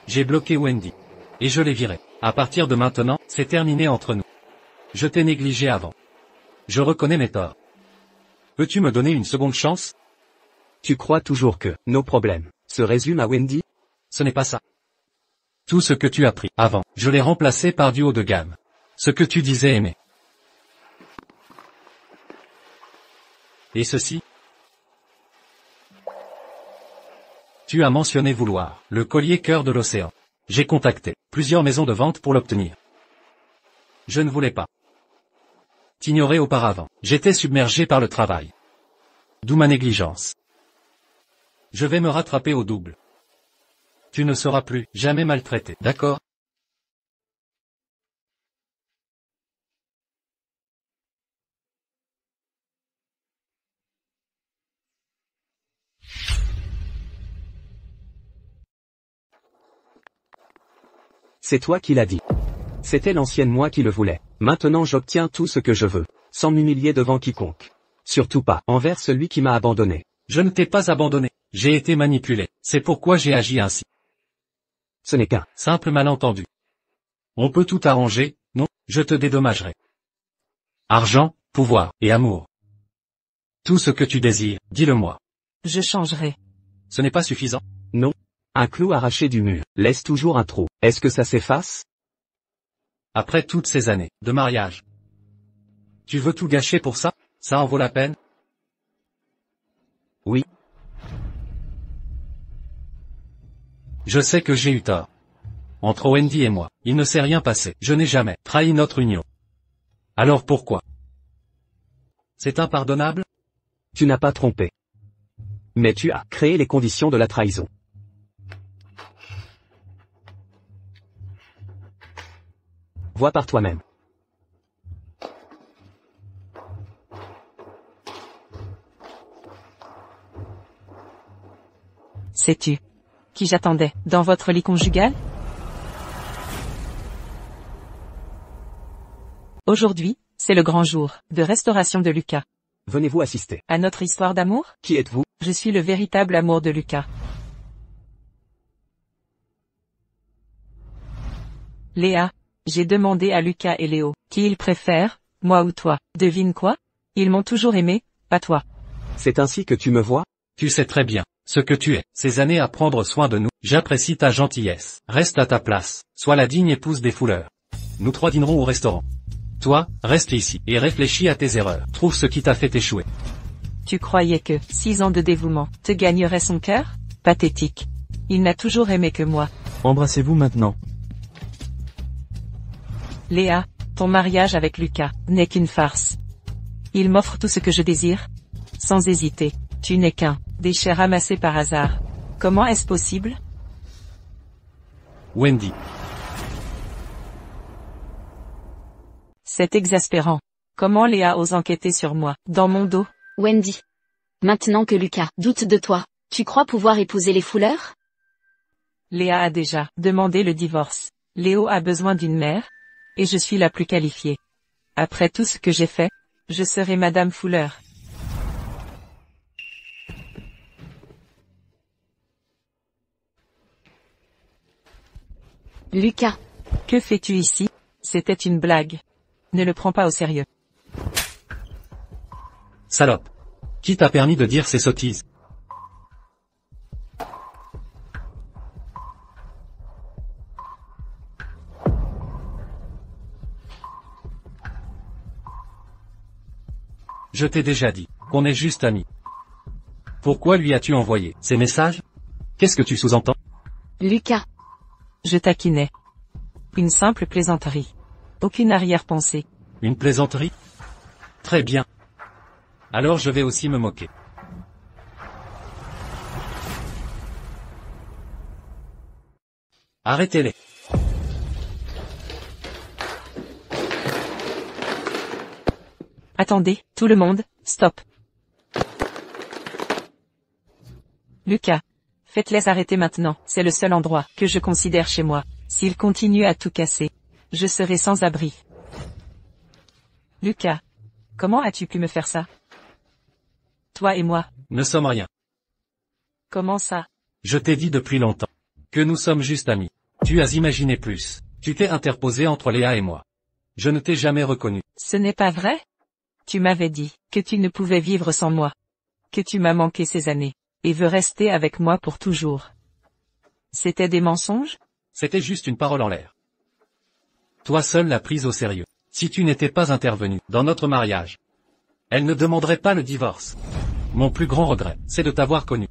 J'ai bloqué Wendy. Et je l'ai viré. À partir de maintenant, c'est terminé entre nous. Je t'ai négligé avant. Je reconnais mes torts. Peux-tu me donner une seconde chance? Tu crois toujours que nos problèmes se résument à Wendy? Ce n'est pas ça. Tout ce que tu as pris avant, je l'ai remplacé par du haut de gamme. Ce que tu disais aimer. Et ceci? Tu as mentionné vouloir le collier cœur de l'océan. J'ai contacté plusieurs maisons de vente pour l'obtenir. Je ne voulais pas t'ignorer auparavant. J'étais submergé par le travail. D'où ma négligence. Je vais me rattraper au double. Tu ne seras plus jamais maltraité, d'accord? C'est toi qui l'as dit. C'était l'ancienne moi qui le voulait. Maintenant j'obtiens tout ce que je veux, sans m'humilier devant quiconque. Surtout pas envers celui qui m'a abandonné. Je ne t'ai pas abandonné. J'ai été manipulé. C'est pourquoi j'ai agi ainsi. Ce n'est qu'un simple malentendu. On peut tout arranger, non? Je te dédommagerai. Argent, pouvoir et amour. Tout ce que tu désires, dis-le-moi. Je changerai. Ce n'est pas suffisant. Non. Un clou arraché du mur laisse toujours un trou. Est-ce que ça s'efface? Après toutes ces années de mariage. Tu veux tout gâcher pour ça? Ça en vaut la peine? Oui. Je sais que j'ai eu tort. Entre Wendy et moi, il ne s'est rien passé. Je n'ai jamais trahi notre union. Alors pourquoi? C'est impardonnable? Tu n'as pas trompé. Mais tu as créé les conditions de la trahison. Vois par toi-même. Sais-tu qui j'attendais dans votre lit conjugal? Aujourd'hui, c'est le grand jour de restauration de Lucas. Venez-vous assister À notre histoire d'amour? Qui êtes-vous? Je suis le véritable amour de Lucas. Léa, j'ai demandé à Lucas et Léo qui ils préfèrent, moi ou toi. Devine quoi? Ils m'ont toujours aimé, pas toi. C'est ainsi que tu me vois? Tu sais très bien ce que tu es. Ces années à prendre soin de nous, j'apprécie ta gentillesse. Reste à ta place, sois la digne épouse des Fuller. Nous 3 dînerons au restaurant. Toi, reste ici et réfléchis à tes erreurs. Trouve ce qui t'a fait échouer. Tu croyais que 6 ans de dévouement te gagnerait son cœur? Pathétique. Il n'a toujours aimé que moi. Embrassez-vous maintenant. Léa, ton mariage avec Lucas n'est qu'une farce. Il m'offre tout ce que je désire. Sans hésiter, tu n'es qu'un déchet ramassé par hasard. Comment est-ce possible? Wendy. C'est exaspérant. Comment Léa ose enquêter sur moi, dans mon dos? Wendy. Maintenant que Lucas doute de toi, tu crois pouvoir épouser les Fuller? Léa a déjà demandé le divorce. Léo a besoin d'une mère, et je suis la plus qualifiée. Après tout ce que j'ai fait, je serai Madame Fuller. Lucas. Que fais-tu ici? C'était une blague. Ne le prends pas au sérieux. Salope. Qui t'a permis de dire ces sottises? Je t'ai déjà dit qu'on est juste amis. Pourquoi lui as-tu envoyé ces messages? Qu'est-ce que tu sous-entends? Lucas. Je taquinais. Une simple plaisanterie. Aucune arrière-pensée. Une plaisanterie? Très bien. Alors je vais aussi me moquer. Arrêtez-les. Attendez, tout le monde, stop. Lucas. Faites-les arrêter maintenant, c'est le seul endroit que je considère chez moi. S'ils continuent à tout casser, je serai sans abri. Lucas. Comment as-tu pu me faire ça? Toi et moi. Ne sommes rien. Comment ça? Je t'ai dit depuis longtemps que nous sommes juste amis. Tu as imaginé plus. Tu t'es interposé entre Léa et moi. Je ne t'ai jamais reconnu. Ce n'est pas vrai? Tu m'avais dit que tu ne pouvais vivre sans moi. Que tu m'as manqué ces années. Et veux rester avec moi pour toujours. C'était des mensonges? C'était juste une parole en l'air. Toi seul l'as prise au sérieux. Si tu n'étais pas intervenu dans notre mariage, elle ne demanderait pas le divorce. Mon plus grand regret, c'est de t'avoir connu.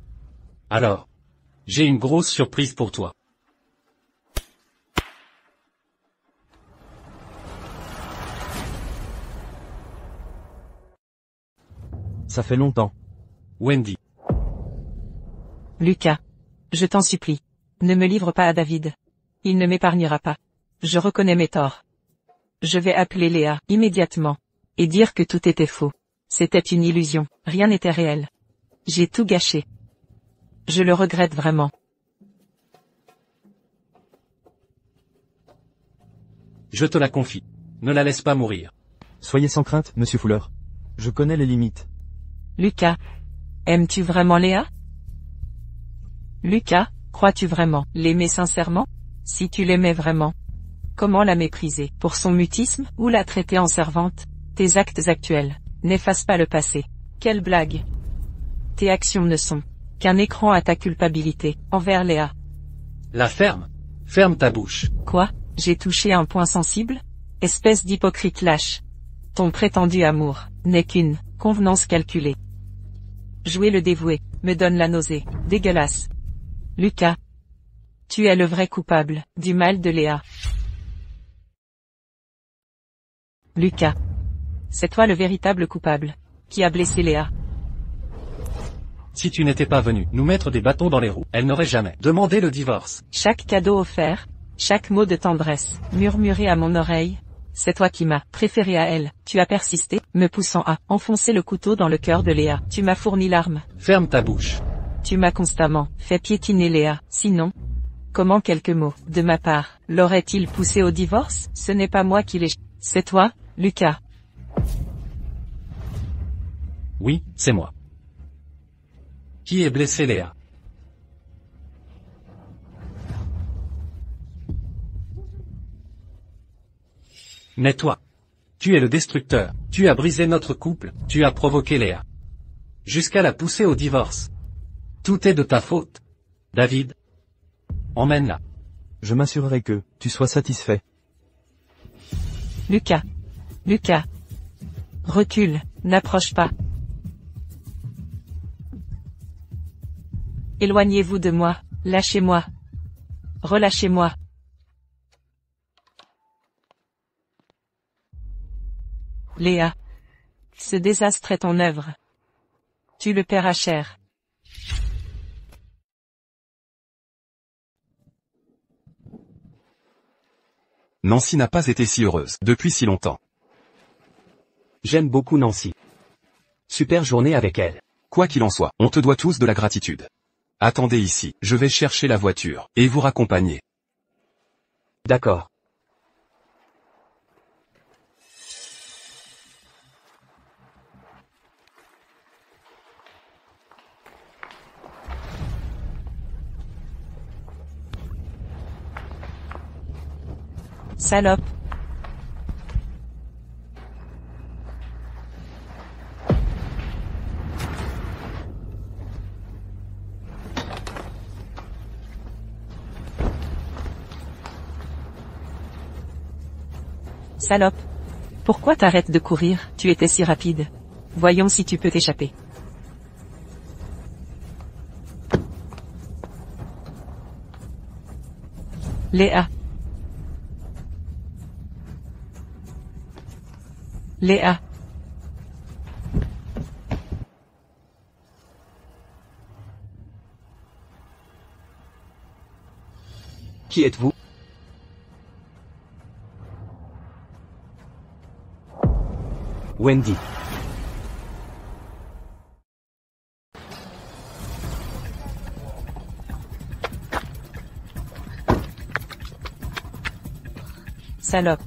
Alors, j'ai une grosse surprise pour toi. Ça fait longtemps. Wendy. Lucas. Je t'en supplie. Ne me livre pas à David. Il ne m'épargnera pas. Je reconnais mes torts. Je vais appeler Léa, immédiatement. Et dire que tout était faux. C'était une illusion, rien n'était réel. J'ai tout gâché. Je le regrette vraiment. Je te la confie. Ne la laisse pas mourir. Soyez sans crainte, monsieur Fuller. Je connais les limites. Lucas. Aimes-tu vraiment Léa? Lucas, crois-tu vraiment l'aimer sincèrement? Si tu l'aimais vraiment, comment la mépriser pour son mutisme ou la traiter en servante? Tes actes actuels n'effacent pas le passé. Quelle blague! Tes actions ne sont qu'un écran à ta culpabilité envers Léa. La ferme. Ferme ta bouche. Quoi? J'ai touché un point sensible? Espèce d'hypocrite lâche. Ton prétendu amour n'est qu'une convenance calculée. Jouer le dévoué me donne la nausée. Dégueulasse. Lucas. Tu es le vrai coupable du mal de Léa. Lucas. C'est toi le véritable coupable qui a blessé Léa. Si tu n'étais pas venu nous mettre des bâtons dans les roues, elle n'aurait jamais demandé le divorce. Chaque cadeau offert, chaque mot de tendresse, murmuré à mon oreille, c'est toi qui m'as préféré à elle. Tu as persisté, me poussant à enfoncer le couteau dans le cœur de Léa. Tu m'as fourni l'arme. Ferme ta bouche. Tu m'as constamment fait piétiner Léa. Sinon, comment quelques mots de ma part l'auraient-ils poussé au divorce? Ce n'est pas moi qui l'ai... C'est toi, Lucas. Oui, c'est moi. Qui est blessé Léa? Mais toi. Tu es le destructeur. Tu as brisé notre couple. Tu as provoqué Léa. Jusqu'à la pousser au divorce. Tout est de ta faute. David. Emmène-la. Je m'assurerai que tu sois satisfait. Lucas. Lucas. Recule, n'approche pas. Éloignez-vous de moi, lâchez-moi. Relâchez-moi. Léa. Ce désastre est ton œuvre. Tu le paieras cher. Nancy n'a pas été si heureuse depuis si longtemps. J'aime beaucoup Nancy. Super journée avec elle. Quoi qu'il en soit, on te doit tous de la gratitude. Attendez ici, je vais chercher la voiture, et vous raccompagner. D'accord. Salope. Salope. Pourquoi t'arrêtes de courir? Tu étais si rapide. Voyons si tu peux t'échapper. Léa. Léa. Qui êtes-vous? Wendy. Salope.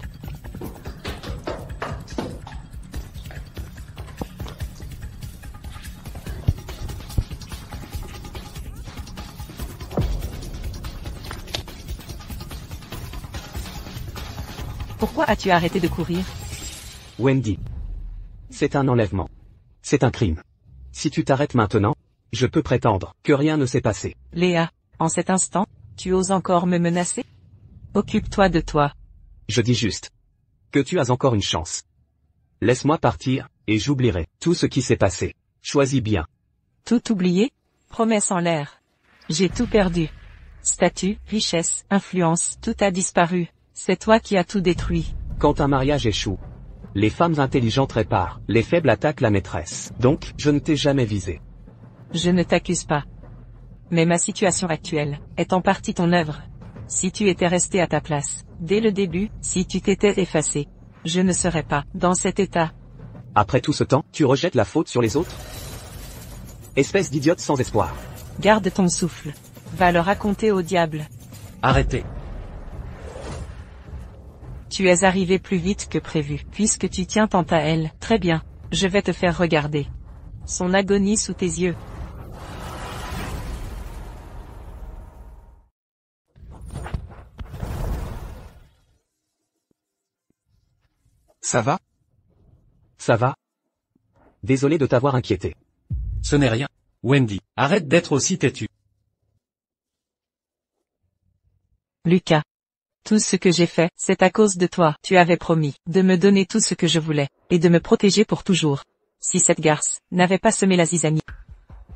Pourquoi as-tu arrêté de courir? Wendy. C'est un enlèvement. C'est un crime. Si tu t'arrêtes maintenant, je peux prétendre que rien ne s'est passé. Léa, en cet instant, tu oses encore me menacer? Occupe-toi de toi. Je dis juste que tu as encore une chance. Laisse-moi partir, et j'oublierai tout ce qui s'est passé. Choisis bien. Tout oublié? Promesse en l'air. J'ai tout perdu. Statut, richesse, influence, tout a disparu. C'est toi qui as tout détruit. Quand un mariage échoue, les femmes intelligentes réparent, les faibles attaquent la maîtresse. Donc, je ne t'ai jamais visé. Je ne t'accuse pas. Mais ma situation actuelle est en partie ton œuvre. Si tu étais resté à ta place, dès le début, si tu t'étais effacé, je ne serais pas dans cet état. Après tout ce temps, tu rejettes la faute sur les autres? Espèce d'idiote sans espoir. Garde ton souffle. Va le raconter au diable. Arrêtez. Tu es arrivé plus vite que prévu, puisque tu tiens tant à elle. Très bien, je vais te faire regarder son agonie sous tes yeux. Ça va? Ça va? Désolé de t'avoir inquiété. Ce n'est rien. Wendy, arrête d'être aussi têtue. Lucas. Tout ce que j'ai fait, c'est à cause de toi. Tu avais promis de me donner tout ce que je voulais, et de me protéger pour toujours. Si cette garce n'avait pas semé la zizanie,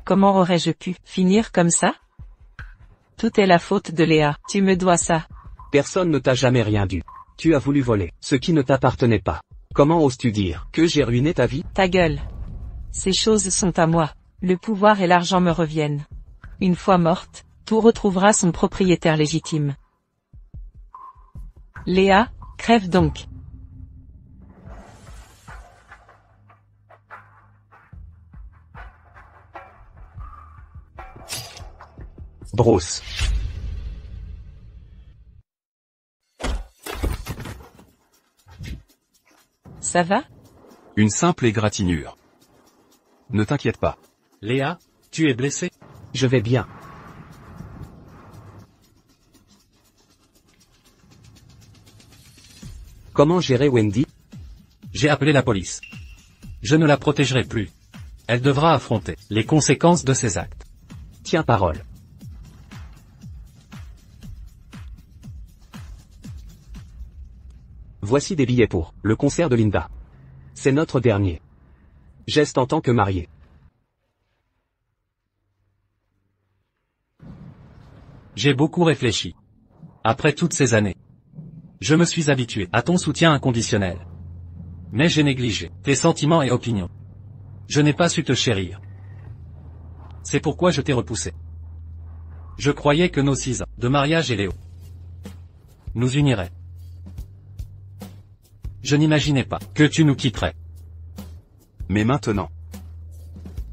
comment aurais-je pu finir comme ça? Tout est la faute de Léa. Tu me dois ça. Personne ne t'a jamais rien dû. Tu as voulu voler ce qui ne t'appartenait pas. Comment oses-tu dire que j'ai ruiné ta vie? Ta gueule. Ces choses sont à moi. Le pouvoir et l'argent me reviennent. Une fois morte, tout retrouvera son propriétaire légitime. Léa, crève donc. Bruce. Ça va? Une simple égratignure. Ne t'inquiète pas. Léa, tu es blessée? Je vais bien. Comment gérer Wendy? J'ai appelé la police. Je ne la protégerai plus. Elle devra affronter les conséquences de ses actes. Tiens parole. Voici des billets pour le concert de Linda. C'est notre dernier geste en tant que marié. J'ai beaucoup réfléchi. Après toutes ces années, je me suis habitué à ton soutien inconditionnel. Mais j'ai négligé tes sentiments et opinions. Je n'ai pas su te chérir. C'est pourquoi je t'ai repoussé. Je croyais que nos 6 ans de mariage et Léo nous uniraient. Je n'imaginais pas que tu nous quitterais. Mais maintenant,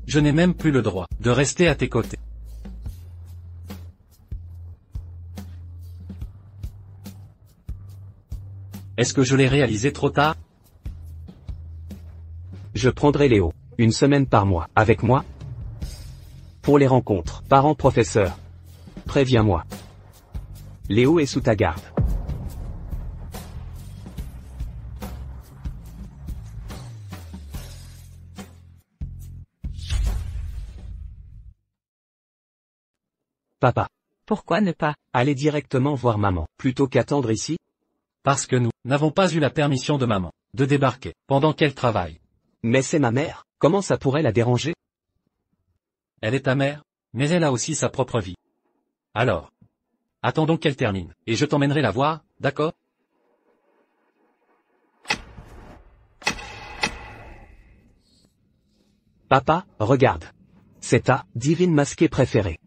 Je n'ai même plus le droit de rester à tes côtés. Est-ce que je l'ai réalisé trop tard? Je prendrai Léo, une semaine par mois, avec moi. Pour les rencontres, parents-professeurs. Préviens-moi. Léo est sous ta garde. Papa. Pourquoi ne pas? Allez directement voir maman, plutôt qu'attendre ici. Parce que nous n'avons pas eu la permission de maman de débarquer pendant qu'elle travaille. Mais c'est ma mère, comment ça pourrait la déranger? Elle est ta mère, mais elle a aussi sa propre vie. Alors, Attendons qu'elle termine, et je t'emmènerai la voir, d'accord? Papa, regarde. C'est ta divine masquée préférée.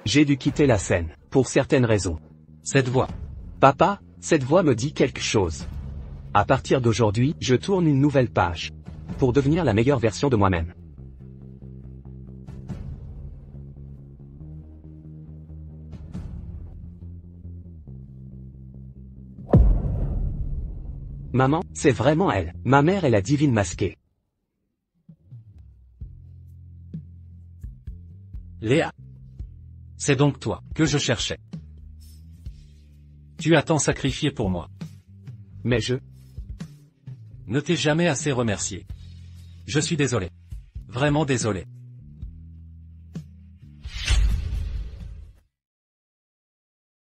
J'ai dû quitter la scène, pour certaines raisons. Cette voix. Papa, cette voix me dit quelque chose. À partir d'aujourd'hui, je tourne une nouvelle page. Pour devenir la meilleure version de moi-même. Maman, c'est vraiment elle. Ma mère est la divine masquée. Léa. C'est donc toi que je cherchais. Tu as tant sacrifié pour moi. Mais je... Ne t'ai jamais assez remercié. Je suis désolé. Vraiment désolé.